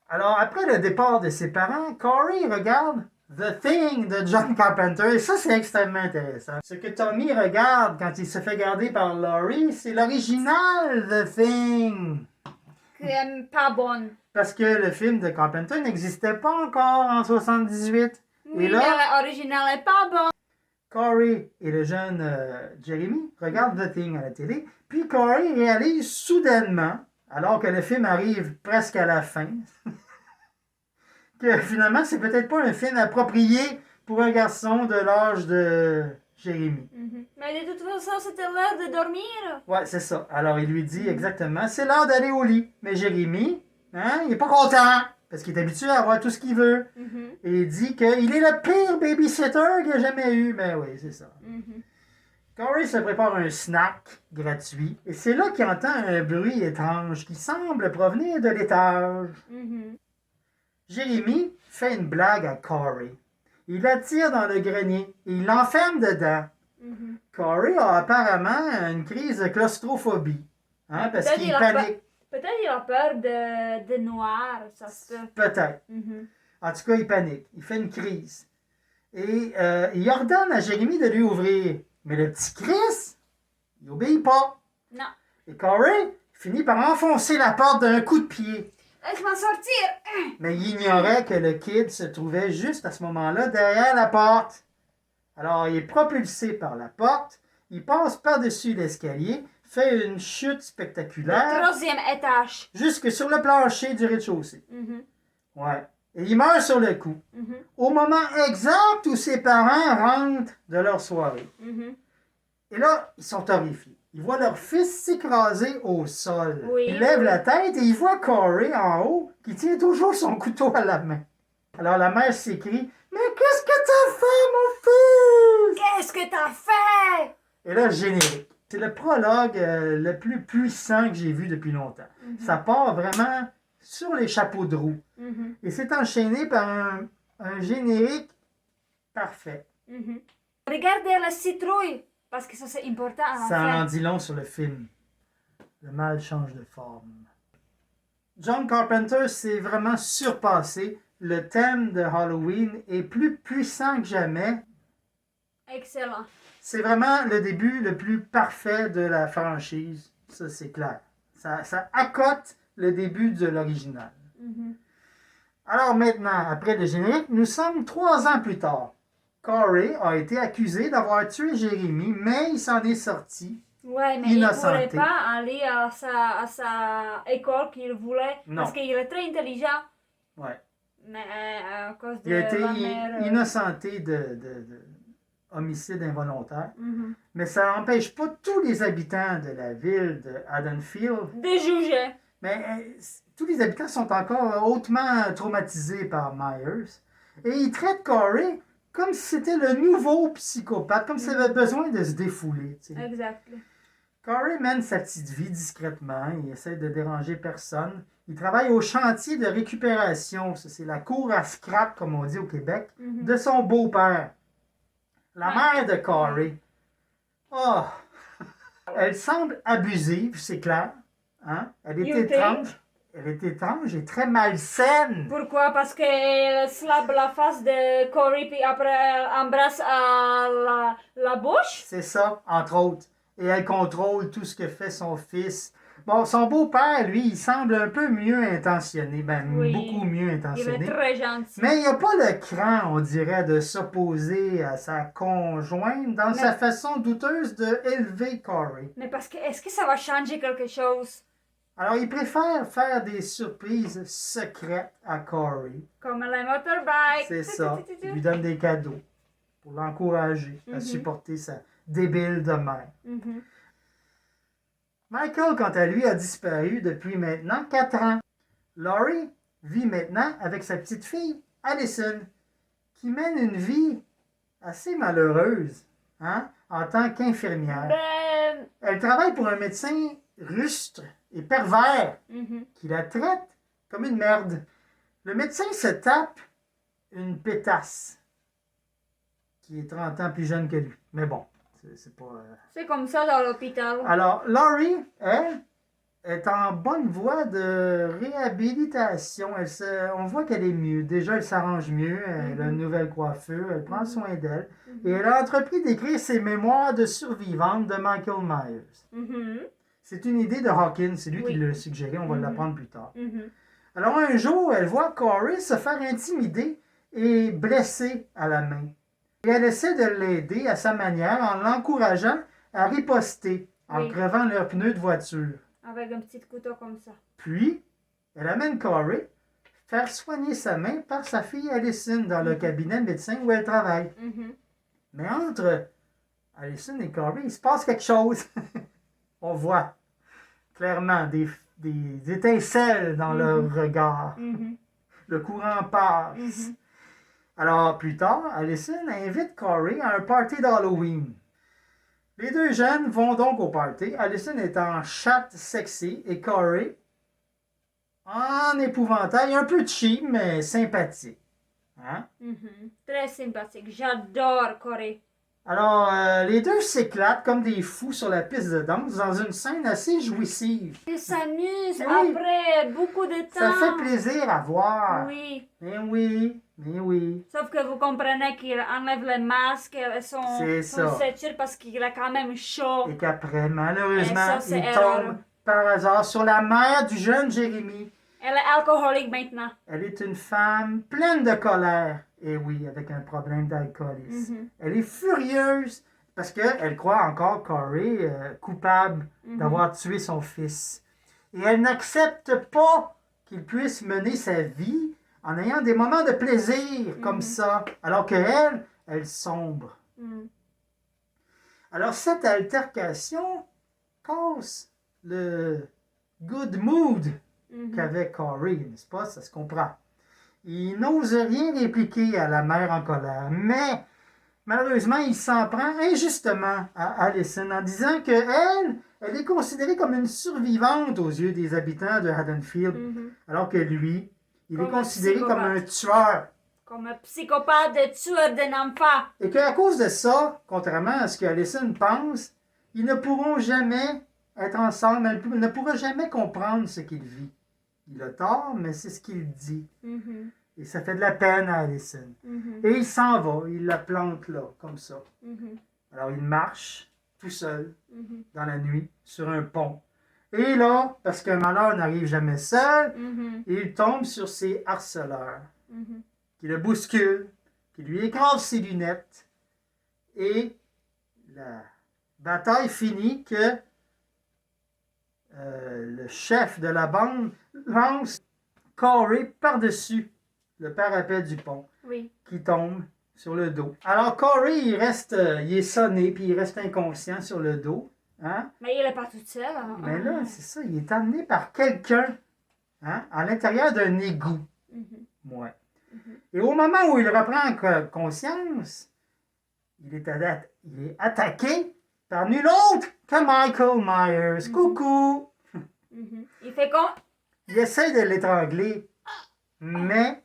Alors, après le départ de ses parents, Corey regarde The Thing de John Carpenter. Et ça, c'est extrêmement intéressant. Ce que Tommy regarde quand il se fait garder par Laurie, c'est l'original The Thing. Qui est pas bonne. Parce que le film de Carpenter n'existait pas encore en 78. Oui, et là, mais l'original est pas bon. Corey et le jeune Jeremy regardent The Thing à la télé. Puis Corey réalise soudainement, alors que le film arrive presque à la fin, que finalement, c'est peut-être pas un film approprié pour un garçon de l'âge de Jérémy. Mais de toute façon, c'était l'heure de dormir. Ouais, c'est ça. Alors, il lui dit exactement, c'est l'heure d'aller au lit. Mais Jérémy, il est pas content, parce qu'il est habitué à avoir tout ce qu'il veut. Et il dit qu'il est le pire babysitter qu'il a jamais eu. Ben oui, c'est ça. Corey se prépare un snack gratuit. Et c'est là qu'il entend un bruit étrange qui semble provenir de l'étage. Jérémy fait une blague à Corey. Il l'attire dans le grenier et il l'enferme dedans. Corey a apparemment une crise de claustrophobie. Parce qu'il panique. Peut-être il a peur de noir, ça se peut. Peut-être. En tout cas, il panique. Il fait une crise. Et il ordonne à Jérémy de lui ouvrir. Mais le petit Chris, il n'obéit pas. Non. Et Corey finit par enfoncer la porte d'un coup de pied. Laisse-moi sortir. Mais il ignorait que le kid se trouvait juste à ce moment-là derrière la porte. Alors, il est propulsé par la porte, il passe par-dessus l'escalier, fait une chute spectaculaire. Le 3e étage. Jusque sur le plancher du rez-de-chaussée. Ouais. Et il meurt sur le coup. Au moment exact où ses parents rentrent de leur soirée. Et là, ils sont horrifiés. Ils voient leur fils s'écraser au sol. Oui, ils lèvent la tête et ils voient Corey en haut qui tient toujours son couteau à la main. Alors la mère s'écrie « Mais qu'est-ce que t'as fait, mon fils? Qu'est-ce que t'as fait? » Et là, générique. C'est le prologue le plus puissant que j'ai vu depuis longtemps. Ça part vraiment sur les chapeaux de roue. Et c'est enchaîné par un générique parfait. Regardez la citrouille. Parce que ça, c'est important à la Ça fin. en dit long sur le film. Le mal change de forme. John Carpenter s'est vraiment surpassé. Le thème de Halloween est plus puissant que jamais. Excellent. C'est vraiment le début le plus parfait de la franchise. Ça, c'est clair. Ça accote le début de l'original. Alors maintenant, après le générique, nous sommes 3 ans plus tard. Corey a été accusé d'avoir tué Jérémy, mais il s'en est sorti. Ouais, mais il ne pourrait innocenté. pas aller à sa école qu'il voulait Non. parce qu'il est très intelligent. Ouais. Mais à cause de Il a été la mère. innocenté de homicide involontaire. Mhm. Mais ça n'empêche pas tous les habitants de la ville de Haddonfield. De juger. Mais tous les habitants sont encore hautement traumatisés par Myers. Et ils traitent Corey comme si c'était le nouveau psychopathe, comme s'il avait besoin de se défouler. Tu sais. Exact. Corey mène sa petite vie discrètement. Il essaie de déranger personne. Il travaille au chantier de récupération. Ça, c'est la cour à scrap, comme on dit au Québec, Mhm. de son beau-père. La Ouais. mère de Corey. Oh! Elle semble abusive, c'est clair. Hein? Elle est You think? étrange. Elle est étrange et très malsaine. Pourquoi? Parce qu'elle slappe la face de Corey puis après elle embrasse la bouche? C'est ça, entre autres. Et elle contrôle tout ce que fait son fils. Bon, son beau-père, lui, il semble un peu mieux intentionné. Ben, Oui. beaucoup mieux Il intentionné. est très gentil. Mais il n'a pas le cran, on dirait, de s'opposer à sa conjointe dans Mais- sa façon douteuse d'élever Corey. Mais parce que est-ce que ça va changer quelque chose? Alors, il préfère faire des surprises secrètes à Corey. Comme les motorbikes. C'est ça. Il lui donne des cadeaux pour l'encourager à Mhm. supporter sa débile de mère. Mhm. Michael, quant à lui, a disparu depuis maintenant 4 ans. Laurie vit maintenant avec sa petite fille, Allison, qui mène une vie assez malheureuse, hein, en tant qu'infirmière. Ben. Elle travaille pour un médecin rustre et pervers Mhm. qui la traite comme une merde. Le médecin se tape une pétasse qui est 30 ans plus jeune que lui. Mais bon, c'est pas... C'est comme ça dans l'hôpital. Alors, Laurie, elle, est en bonne voie de réhabilitation. On voit qu'elle est mieux. Déjà, elle s'arrange mieux. Elle a une nouvelle coiffure. Elle prend soin d'elle. Et elle a entrepris d'écrire ses mémoires de survivante de Michael Myers. Mhm. C'est une idée de Hawkins. C'est lui Oui. qui l'a suggéré. On va l'apprendre plus tard. Mhm. Alors, un jour, elle voit Corey se faire intimider et blessé à la main. Et elle essaie de l'aider à sa manière en l'encourageant à riposter en Oui. crevant leurs pneus de voiture. Avec un petit couteau comme ça. Puis, elle amène Corey faire soigner sa main par sa fille Allison dans le cabinet de médecin où elle travaille. Mhm. Mais entre Allison et Corey, il se passe quelque chose. On voit clairement des étincelles dans leur regard. Mhm. Le courant passe. Mhm. Alors, plus tard, Allison invite Corey à un party d'Halloween. Les deux jeunes vont donc au party. Allison est en chatte sexy et Corey en épouvantail, un peu cheap, mais sympathique. Hein? Mhm. Très sympathique. J'adore Corey. Alors, les deux s'éclatent comme des fous sur la piste de danse dans une scène assez jouissive. Ils s'amusent Oui. après beaucoup de temps. Ça fait plaisir à voir. Oui. Mais oui, mais oui. Sauf que vous comprenez qu'il enlève le masque et C'est son ça. ceinture parce qu'il a quand même chaud. Et qu'après, malheureusement, Et ça, c'est il erreur. tombe par hasard sur la mère du jeune Jérémy. Elle est alcoolique maintenant. Elle est une femme pleine de colère. Et oui, avec un problème d'alcoolisme. Mhm. Elle est furieuse parce qu'elle croit encore Corey coupable d'avoir tué son fils. Et elle n'accepte pas qu'il puisse mener sa vie en ayant des moments de plaisir comme ça, alors qu'elle, elle sombre. Mhm. Alors cette altercation casse le good mood Mhm. qu'avait Corey, n'est-ce pas? Ça se comprend. Il n'ose rien répliquer à la mère en colère, mais malheureusement, il s'en prend injustement à Allison en disant qu'elle, elle est considérée comme une survivante aux yeux des habitants de Haddonfield, Mhm. alors que lui, il Comme est un considéré comme un psychopathe. tueur. Comme un psychopathe de tueur d'un enfant. Et qu'à cause de ça, contrairement à ce que Allison pense, ils ne pourront jamais être ensemble, elle ne pourra jamais comprendre ce qu'il vit. Il a tort, mais c'est ce qu'il dit. Mhm. Et ça fait de la peine à Allison. Mhm. Et il s'en va, il la plante là, comme ça. Mhm. Alors il marche tout seul Mhm. dans la nuit sur un pont. Et là, parce qu'un malheur n'arrive jamais seul, Mhm. il tombe sur ses harceleurs Mhm. qui le bousculent, qui lui écrasent ses lunettes. Et la Bataille finie que le chef de la bande lance Corey par-dessus le parapet du pont, Oui. qui tombe sur le dos. Alors Corey, il est sonné, puis il reste inconscient sur le dos. Hein? Mais il n'est pas tout seul. Hein? Mais là, c'est ça, il est amené par quelqu'un, hein, à l'intérieur d'un égout. Ouais. Et au moment où il reprend conscience, il est attaqué par nul autre que Michael Myers. Coucou! Il fait quoi? Il essaie de l'étrangler, mais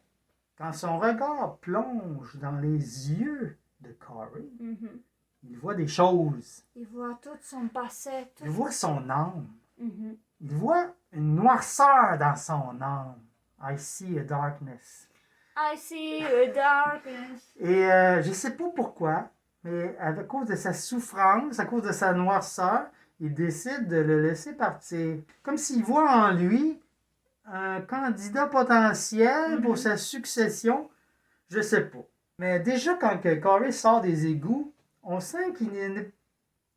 quand son regard plonge dans les yeux de Corey, il voit des choses. Il voit tout son passé. Tout... Il voit son âme. Il voit une noirceur dans son âme. I see a darkness. I see a darkness. Et je ne sais pas pourquoi, mais à cause de sa souffrance, à cause de sa noirceur, il décide de le laisser partir. Comme s'il voit en lui un candidat potentiel pour sa succession. Je ne sais pas. Mais déjà, quand Corey sort des égouts, on sent qu'il n'est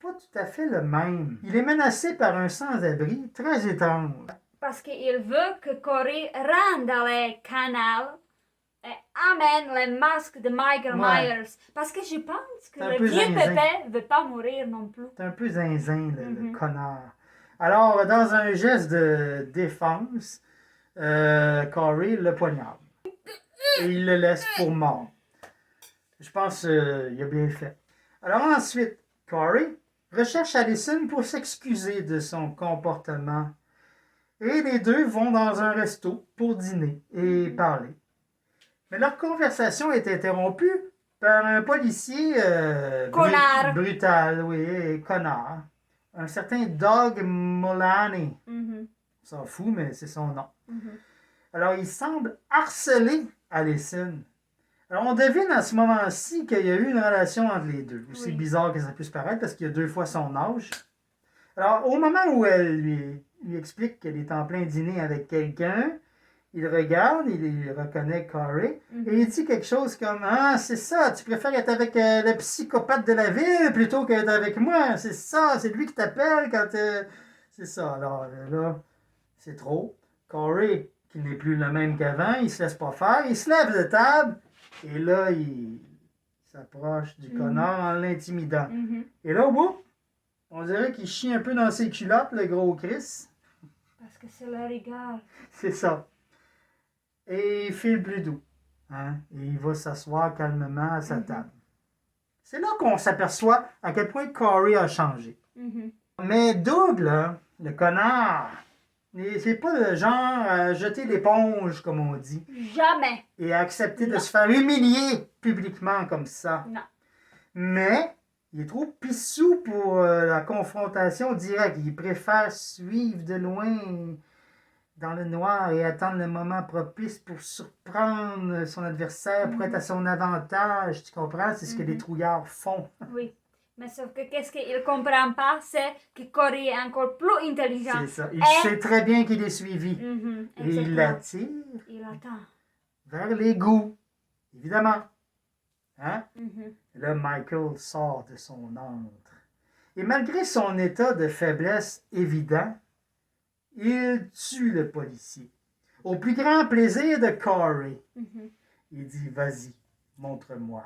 pas tout à fait le même. Il est menacé par un sans-abri très étrange. Parce qu'il veut que Corey rentre dans les canals et amène les masques de Michael Myers. Parce que je pense que le vieux pépé ne veut pas mourir non plus. C'est un peu zinzin, le connard. Alors, dans un geste de défense, Corey le poignarde. Et il le laisse pour mort. Je pense qu'il a bien fait. Alors ensuite, Corey recherche Allison pour s'excuser de son comportement. Et les deux vont dans un resto pour dîner et parler. Mais leur conversation est interrompue par un policier brutal, oui, connard. Un certain Doug Mullaney. On s'en fout, mais c'est son nom. Alors, il semble harceler Allison. Alors, on devine à ce moment-ci qu'il y a eu une relation entre les deux. Aussi bizarre que ça puisse paraître, parce qu'il y a 2 fois son âge. Alors, au moment où elle lui explique qu'elle est en plein dîner avec quelqu'un, il regarde, il reconnaît Corey, et il dit quelque chose comme « Ah, c'est ça, tu préfères être avec le psychopathe de la ville plutôt qu'être avec moi. C'est ça, c'est lui qui t'appelle quand... C'est ça. » Alors là, c'est trop. Corey, qui n'est plus le même qu'avant, il se laisse pas faire, il se lève de table, et là, il s'approche du connard en l'intimidant. Et là, whoop, on dirait qu'il chie un peu dans ses culottes, le gros Chris. Parce que c'est le regard. C'est ça. Et il file plus doux. Hein? Et il va s'asseoir calmement à sa table. C'est là qu'on s'aperçoit à quel point Corey a changé. Mais Doug, là, le connard, c'est pas le genre à jeter l'éponge, comme on dit. Jamais. Et à accepter de se faire humilier publiquement comme ça. Non. Mais il est trop pissou pour la confrontation directe. Il préfère suivre de loin dans le noir et attendre le moment propice pour surprendre son adversaire, pour être à son avantage. Tu comprends? C'est ce que les trouillards font. Oui. Mais sauf que qu'est-ce qu'il ne comprend pas, c'est que Corey est encore plus intelligent. C'est ça. Il sait très bien qu'il est suivi. Et il l'attire. Il attend. Vers l'égout. Évidemment. Hein? Là, Michael sort de son antre. Et malgré son état de faiblesse évident, il tue le policier. Au plus grand plaisir de Corey. Il dit, vas-y, montre-moi.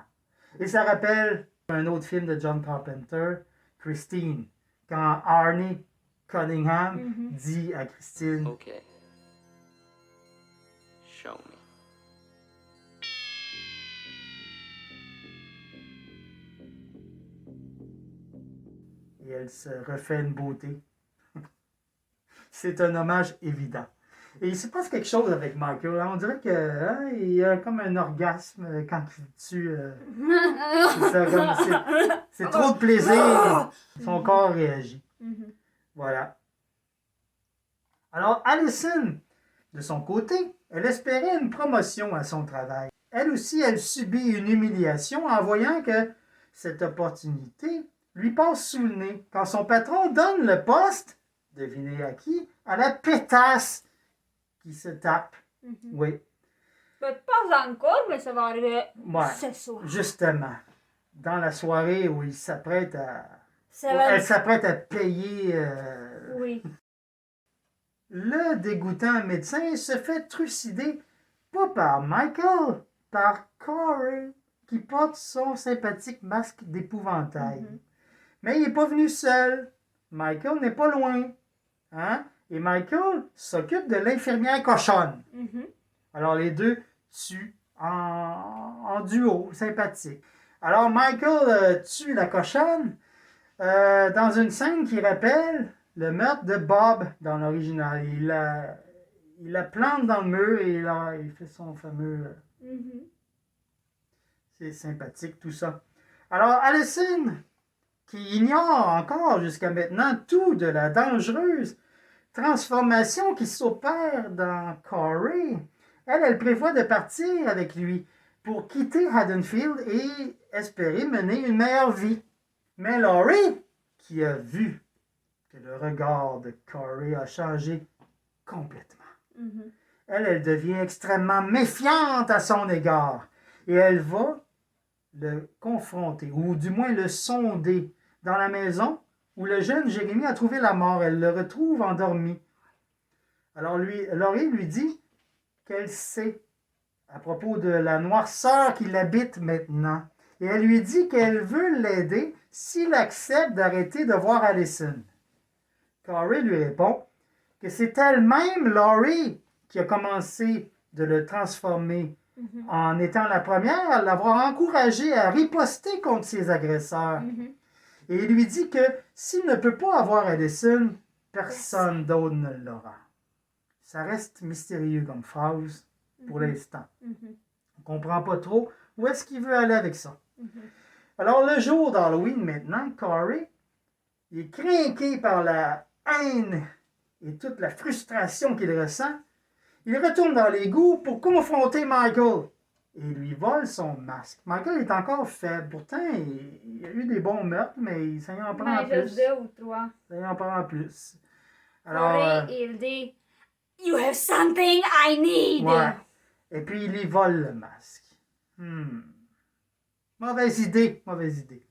Et ça rappelle un autre film de John Carpenter, Christine, quand Arnie Cunningham dit à Christine, OK. Show me. et elle se refait une beauté. C'est un hommage évident. Et il se passe quelque chose avec Michael. On dirait qu'il y a comme un orgasme quand il tue. C'est trop de plaisir. Son corps réagit. Voilà. Alors, Allison, de son côté, elle espérait une promotion à son travail. Elle aussi, elle subit une humiliation en voyant que cette opportunité lui passe sous le nez. Quand son patron donne le poste, devinez à qui? À la pétasse qui se tape. Oui. Pas encore, mais ça va arriver Ouais. ce soir. Justement. Dans la soirée où il s'apprête à Elle s'apprête à payer. Oui. Le dégoûtant médecin se fait trucider, pas par Michael, par Corey, qui porte son sympathique masque d'épouvantail. Mhm. Mais il n'est pas venu seul. Michael n'est pas loin. Hein? Et Michael s'occupe de l'infirmière cochonne. Mhm. Alors les deux tuent en duo, sympathique. Alors Michael tue la cochonne dans une scène qui rappelle le meurtre de Bob dans l'original. Il la plante dans le mur et là, il fait son fameux... Mhm. C'est sympathique tout ça. Alors Allison, qui ignore encore jusqu'à maintenant tout de la dangereuse transformation qui s'opère dans Corey, elle prévoit de partir avec lui pour quitter Haddonfield et espérer mener une meilleure vie. Mais Laurie, qui a vu que le regard de Corey a changé complètement, Mhm. elle devient extrêmement méfiante à son égard et elle va le confronter, ou du moins le sonder dans la maison où le jeune Jérémie a trouvé la mort. Elle le retrouve endormi. Alors Laurie lui dit qu'elle sait à propos de la noirceur qui l'habite maintenant. Et elle lui dit qu'elle veut l'aider s'il accepte d'arrêter de voir Allison. Corey lui répond que c'est elle-même, Laurie, qui a commencé de le transformer Mhm. en étant la première à l'avoir encouragé à riposter contre ses agresseurs. Mhm. Et il lui dit que s'il ne peut pas avoir Allison, personne d'autre ne l'aura. Ça reste mystérieux comme phrase pour l'instant. Mhm. On ne comprend pas trop où est-ce qu'il veut aller avec ça. Mhm. Alors, le jour d'Halloween maintenant, Corey, il est craqué par la haine et toute la frustration qu'il ressent. Il retourne dans l'égout pour confronter Michael et lui vole son masque. Michael est encore faible. Pourtant, il a eu des bons meurtres, mais ça y en prend Mais plus. juste 2 ou 3. Ça y en prend plus. Alors, Corey, il dit You have something I need. ouais. Et puis, il lui vole le masque. Mauvaise idée, mauvaise idée.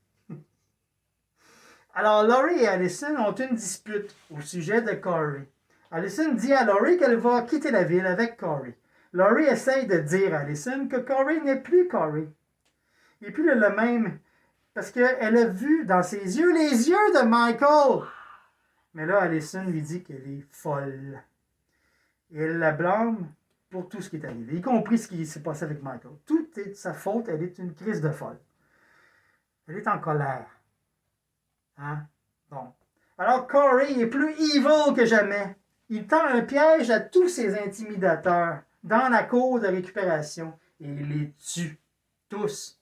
Alors, Laurie et Allison ont une dispute au sujet de Corey. Allison dit à Laurie qu'elle va quitter la ville avec Corey. Laurie essaye de dire à Allison que Corey n'est plus Corey. Il n'est plus le même parce qu'elle a vu dans ses yeux les yeux de Michael. Mais là, Allison lui dit qu'elle est folle. Et elle la blâme pour tout ce qui est arrivé, y compris ce qui s'est passé avec Michael. Tout est de sa faute, elle est une crise de folle. Elle est en colère. Hein? Bon. Alors, Corey est plus evil que jamais. Il tend un piège à tous ses intimidateurs dans la cour de récupération et il les tue. Tous.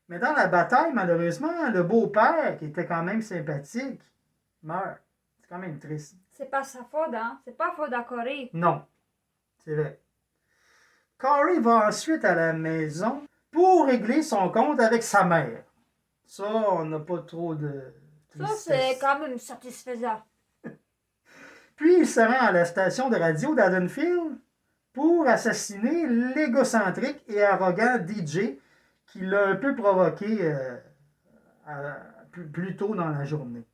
Mais dans la bataille, malheureusement, le beau-père, qui était quand même sympathique, meurt. C'est quand même triste. C'est pas sa faute, hein? C'est pas faute à Corey. Non. C'est vrai. Corey va ensuite à la maison pour régler son compte avec sa mère. Ça, on n'a pas trop de... Ça, c'est quand même satisfaisant. Puis il se rend à la station de radio d'Haddonfield pour assassiner l'égocentrique et arrogant DJ qui l'a un peu provoqué plus tôt dans la journée.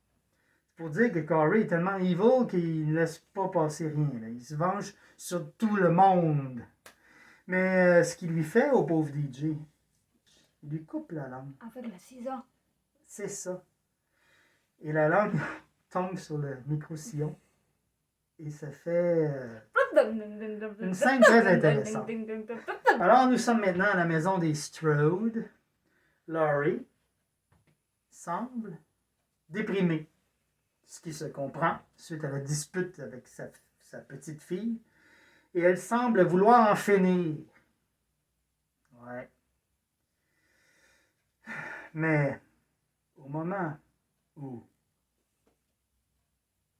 C'est pour dire que Corey est tellement evil qu'il ne laisse pas passer rien. Là. Il se venge sur tout le monde. Mais ce qu'il lui fait au pauvre DJ, il lui coupe la langue. Avec la ciseau. C'est ça. Et la langue tombe sur le micro-sillon. Et ça fait une scène très intéressante. Alors, nous sommes maintenant à la maison des Strode. Laurie semble déprimée, ce qui se comprend suite à la dispute avec sa petite fille. Et elle semble vouloir en finir. Ouais. Mais, au moment où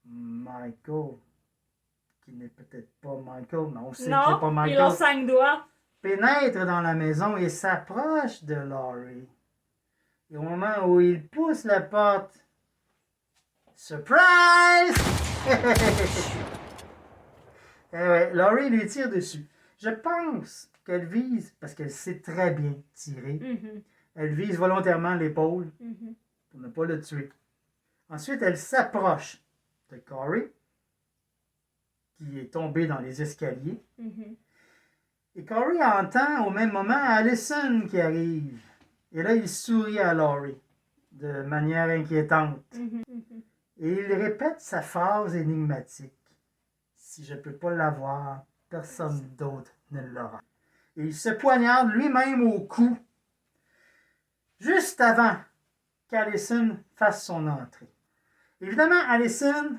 Michael, qui n'est peut-être pas Michael, mais on sait qu'il n'est pas Michael, il a 5 doigts. pénètre dans la maison et s'approche de Laurie. Et au moment où il pousse la porte, surprise! Eh ouais, Laurie lui tire dessus. Je pense qu'elle vise, parce qu'elle sait très bien tirer, Mhm. elle vise volontairement l'épaule Mhm. pour ne pas le tuer. Ensuite, elle s'approche de Corey, qui est tombé dans les escaliers. Mhm. Et Corey entend au même moment Allison qui arrive. Et là, il sourit à Laurie de manière inquiétante. Mhm. Mhm. Et il répète sa phrase énigmatique. Si je ne peux pas l'avoir, personne d'autre ne l'aura. Et il se poignarde lui-même au cou, juste avant qu'Allison fasse son entrée. Évidemment, Allison,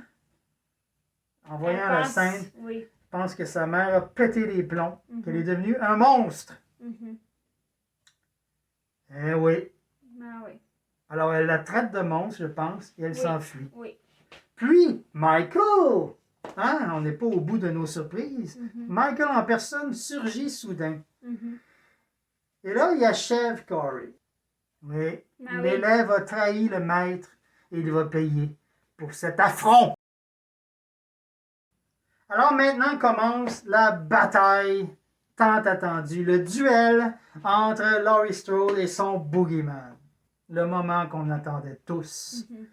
en voyant Elle la pense- scène, Oui. pense que sa mère a pété les plombs, Mhm. qu'elle est devenue un monstre. Mhm. Eh oui. Ah oui. Alors, elle la traite de monstre, je pense, et elle Oui. s'enfuit. Oui. Puis, Michael, hein, on n'est pas au bout de nos surprises. Mhm. Michael en personne surgit soudain. Mhm. Et là, il achève Corey. Mais Ah oui. l'élève a trahi le maître et il va payer pour cet affront. Alors maintenant commence la bataille tant attendue, le duel entre Laurie Strode et son boogeyman. Le moment qu'on attendait tous. Mhm.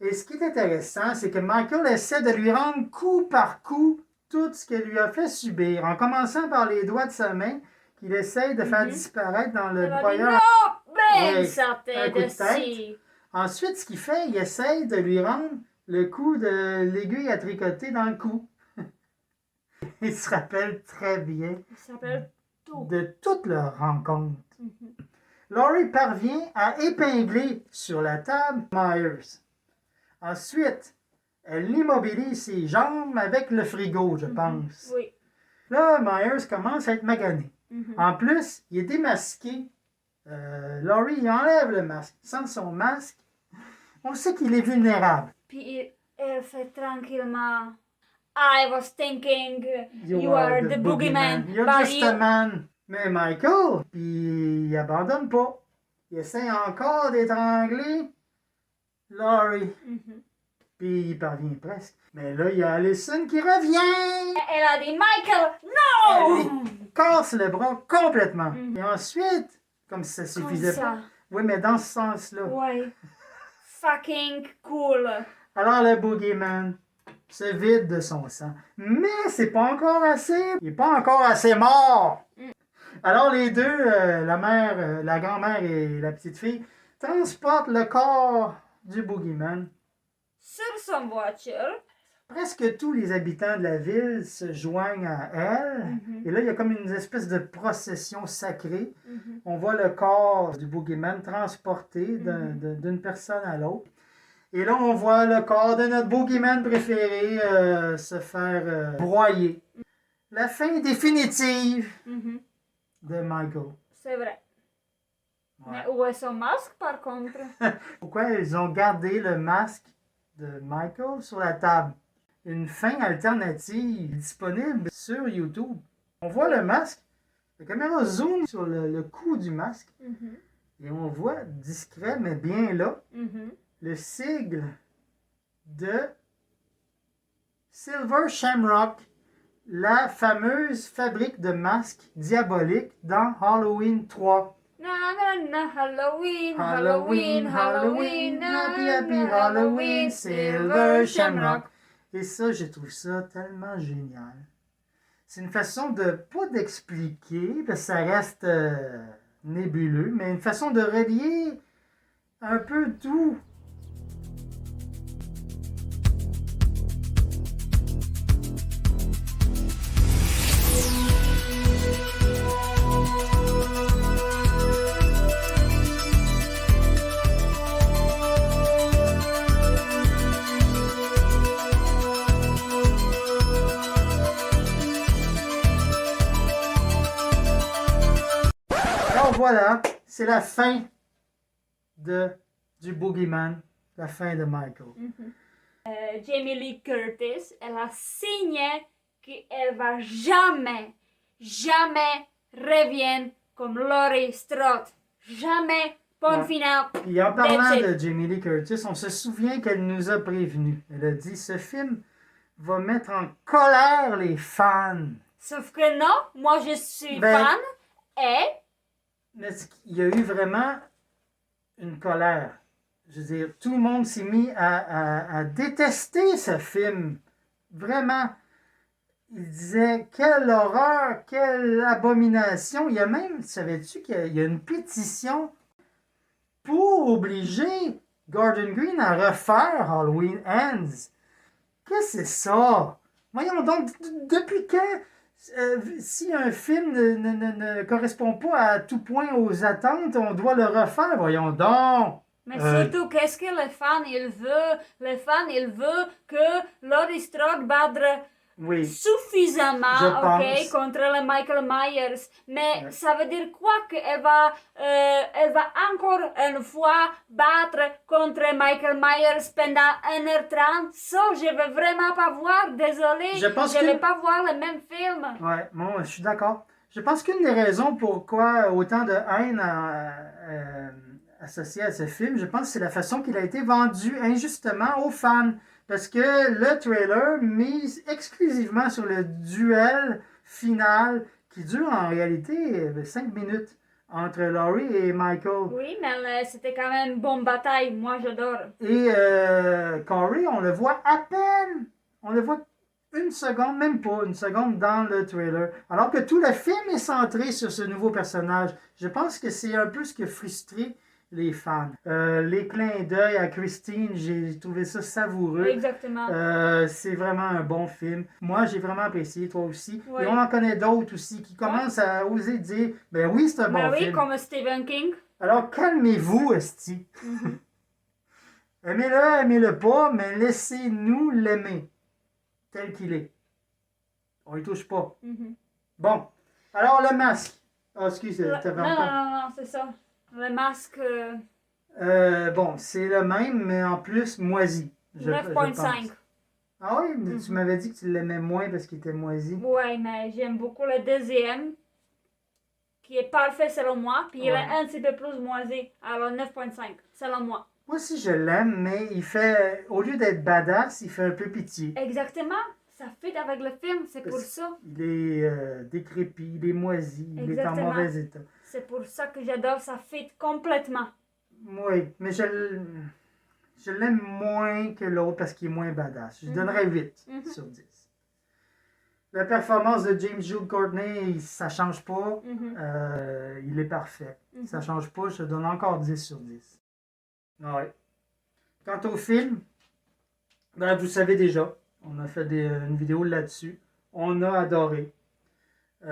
Et ce qui est intéressant, c'est que Michael essaie de lui rendre coup par coup tout ce qu'elle lui a fait subir, en commençant par les doigts de sa main qu'il essaye de faire Mhm. disparaître dans le Elle a dit broyeur. non, ben, Oui, sa un tête coup de de tête. scie. Ensuite, ce qu'il fait, il essaye de lui rendre le coup de l'aiguille à tricoter dans le cou. Il se rappelle très bien Il s'appelle tout. de toute leur rencontre. Mhm. Laurie parvient à épingler sur la table Myers. Ensuite, elle immobilise ses jambes avec le frigo, je pense. Oui. Là, Myers commence à être magané. Mhm. En plus, il est démasqué. Laurie, il enlève le masque. Sans son masque, on sait qu'il est vulnérable. Puis elle fait tranquillement. I was thinking you are the boogeyman. You're but just you- a man. Mais Michael, puis il abandonne pas. Il essaie encore d'étrangler Laurie. Mhm. Puis il parvient presque. Mais là, il y a Allison qui revient. Elle a dit Michael, non! Elle casse le bras complètement. Mhm. Et ensuite, comme si ça Comme suffisait ça. pas. Oui, mais dans ce sens-là. Ouais. Fucking cool. Alors le boogeyman se vide de son sang. Mais c'est pas encore assez. Il est pas encore assez mort. Mm. Alors les deux, la mère, la grand-mère et la petite fille, transportent le corps du boogeyman. Sur son voiture. Presque tous les habitants de la ville se joignent à elle. Mhm. Et là, il y a comme une espèce de procession sacrée. Mhm. On voit le corps du boogeyman transporté Mhm. d'une personne à l'autre. Et là, on voit le corps de notre boogeyman préféré se faire broyer. La fin définitive Mhm. de Michael. C'est vrai. Ouais. Mais où est son masque par contre? Pourquoi ils ont gardé le masque de Michael sur la table? Une fin alternative disponible sur YouTube. On voit le masque. La caméra zoom sur le cou du masque. Mhm. Et on voit discret, mais bien là, Mhm. le sigle de Silver Shamrock, la fameuse fabrique de masques diaboliques dans Halloween 3. Na na na Halloween, Halloween, Halloween, Halloween, happy, happy na, na, Halloween, Silver Shamrock. Shamrock. Et ça, j'ai trouvé ça tellement génial. C'est une façon de, pas d'expliquer, parce que ça reste nébuleux, mais une façon de relier un peu tout. Alors voilà, c'est la fin du Boogeyman, la fin de Michael. Mhm. Jamie Lee Curtis, elle a signé qu'elle va jamais, jamais revenir comme Laurie Strode. Jamais, point Ouais. final. Et en parlant That's it. de Jamie Lee Curtis, on se souvient qu'elle nous a prévenus. Elle a dit, ce film va mettre en colère les fans. Sauf que non, moi je suis Ben- fan et Mais il y a eu vraiment une colère. je veux dire, tout le monde s'est mis à détester ce film. Vraiment. Il disait, quelle horreur, quelle abomination. Il y a même, savais-tu qu'il y a une pétition pour obliger Gordon Green à refaire Halloween Ends? Qu'est-ce que c'est ça? Voyons donc, depuis quand, si un film ne correspond pas à tout point aux attentes, on doit le refaire? Voyons donc. Mais surtout, qu'est-ce que le fan, il veut? Le fan, il veut que Laurie Strode batte Oui. suffisamment, Je ok, pense. contre le Michael Myers. Mais ça veut dire quoi? Elle va encore une fois battre contre Michael Myers pendant 1h30? Ça, je veux vraiment pas voir, désolé. Je pense je que- vais pas voir le même film. Ouais, moi, je suis d'accord. Je pense qu'une des raisons pourquoi autant de haine associée à ce film, je pense que c'est la façon qu'il a été vendu injustement aux fans. Parce que le trailer mise exclusivement sur le duel final qui dure en réalité 5 minutes entre Laurie et Michael. Oui, mais c'était quand même une bonne bataille. Moi, j'adore. Et Corey, on le voit à peine. On le voit une seconde, même pas une seconde dans le trailer. Alors que tout le film est centré sur ce nouveau personnage. Je pense que c'est un peu ce qui a frustré les fans. Les clins d'œil à Christine, j'ai trouvé ça savoureux. Exactement. C'est vraiment un bon film. Moi, j'ai vraiment apprécié, toi aussi. Oui. Et on en connaît d'autres aussi qui commencent à oser dire, ben oui, c'est un bon Ben oui, film. comme Stephen King. Alors, calmez-vous, esti. Aimez-le pas, mais laissez-nous l'aimer tel qu'il est. On y touche pas. Mhm. Bon. Alors, le masque. Ah, excuse, t'avais Non, encore... non, c'est ça. Le masque, Bon, c'est le même, mais en plus moisi. je 9.5. pense. Ah oui, mais tu m'avais dit que tu l'aimais moins parce qu'il était moisi. Ouais, mais j'aime beaucoup le deuxième, qui est parfait selon moi, puis il est Ouais. un petit peu plus moisi. Alors 9.5, selon moi. Moi aussi, je l'aime, mais il fait... Au lieu d'être badass, il fait un peu pitié. Exactement, ça fit avec le film, c'est pour Parce- ça. Il est décrépit, il est moisi, il est en Exactement. mauvais état. C'est pour ça que j'adore, ça fit complètement. Oui, mais je l'aime moins que l'autre parce qu'il est moins badass. Je donnerais 8 sur 10. La performance de James Jude Courtney, ça change pas. Mhm. Il est parfait. Ça change pas, je te donne encore 10 sur 10. Ouais. Quant au film, ben, vous savez déjà, on a fait une vidéo là-dessus. On a adoré. J'ai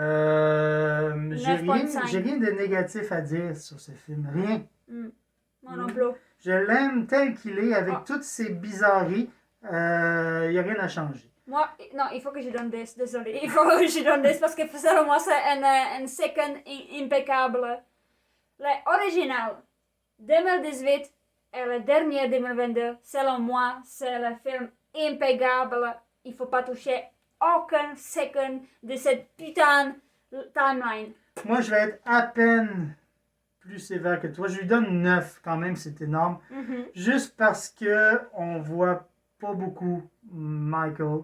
rien de négatif à dire sur ce film. Rien. Moi non plus. Je l'aime tel qu'il est, avec Ah. toutes ses bizarreries. Il n'y a rien à changer. Moi, non, il faut que je donne 10, désolé. Il faut que je donne 10 parce que selon moi, c'est un second impeccable. L'original, 2018 et le dernier 2022, selon moi, c'est le film impeccable. Il ne faut pas toucher aucun second de cette putain de timeline. Moi, je vais être à peine plus sévère que toi. Je lui donne 9 quand même, c'est énorme. Juste parce que on voit pas beaucoup Michael.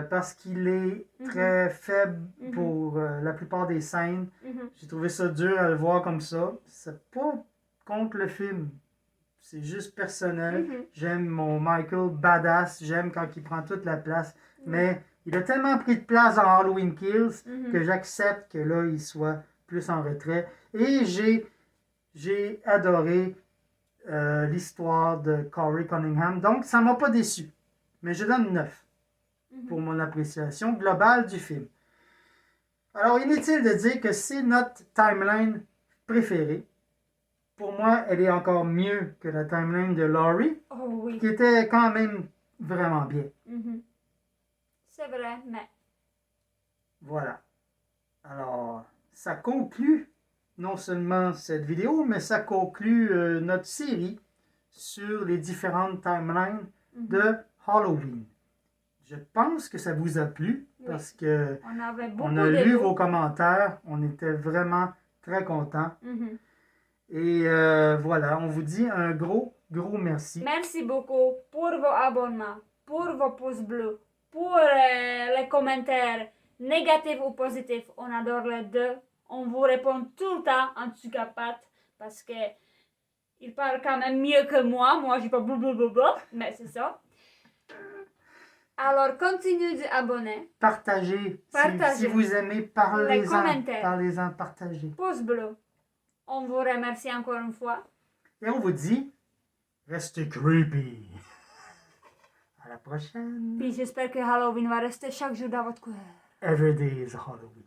Parce qu'il est très faible pour la plupart des scènes. J'ai trouvé ça dur à le voir comme ça. C'est pas contre le film. C'est juste personnel. J'aime mon Michael badass. J'aime quand il prend toute la place. Mais il a tellement pris de place dans Halloween Kills que j'accepte que là, il soit plus en retrait. Et j'ai adoré l'histoire de Corey Cunningham. Donc, ça m'a pas déçu. Mais je donne 9 pour mon appréciation globale du film. Alors, inutile de dire que c'est notre timeline préférée. Pour moi, elle est encore mieux que la timeline de Laurie, Oh oui. qui était quand même vraiment bien. C'est vrai, mais... Voilà. Alors, ça conclut non seulement cette vidéo, mais ça conclut notre série sur les différentes timelines de Halloween. Je pense que ça vous a plu parce que On avait beaucoup on a de lu goût. vos commentaires. On était vraiment très contents. Et voilà, on vous dit un gros merci. Merci beaucoup pour vos abonnements, pour vos pouces bleus, pour les commentaires négatifs ou positifs. On adore les deux. On vous répond tout le temps, en tout cas Pat, parce que Il parle quand même mieux que moi. Moi, je parle blablabla, mais c'est ça. Alors, continuez d'abonner. Partagez. Partagez. Si vous aimez, Les parlez-en. commentaires. Parlez-en, partagez. Pouce bleu. On vous remercie encore une fois. Et on vous dit, restez creepy. À la prochaine. Puis j'espère que Halloween va rester chaque jour dans votre cœur. Every day is Halloween.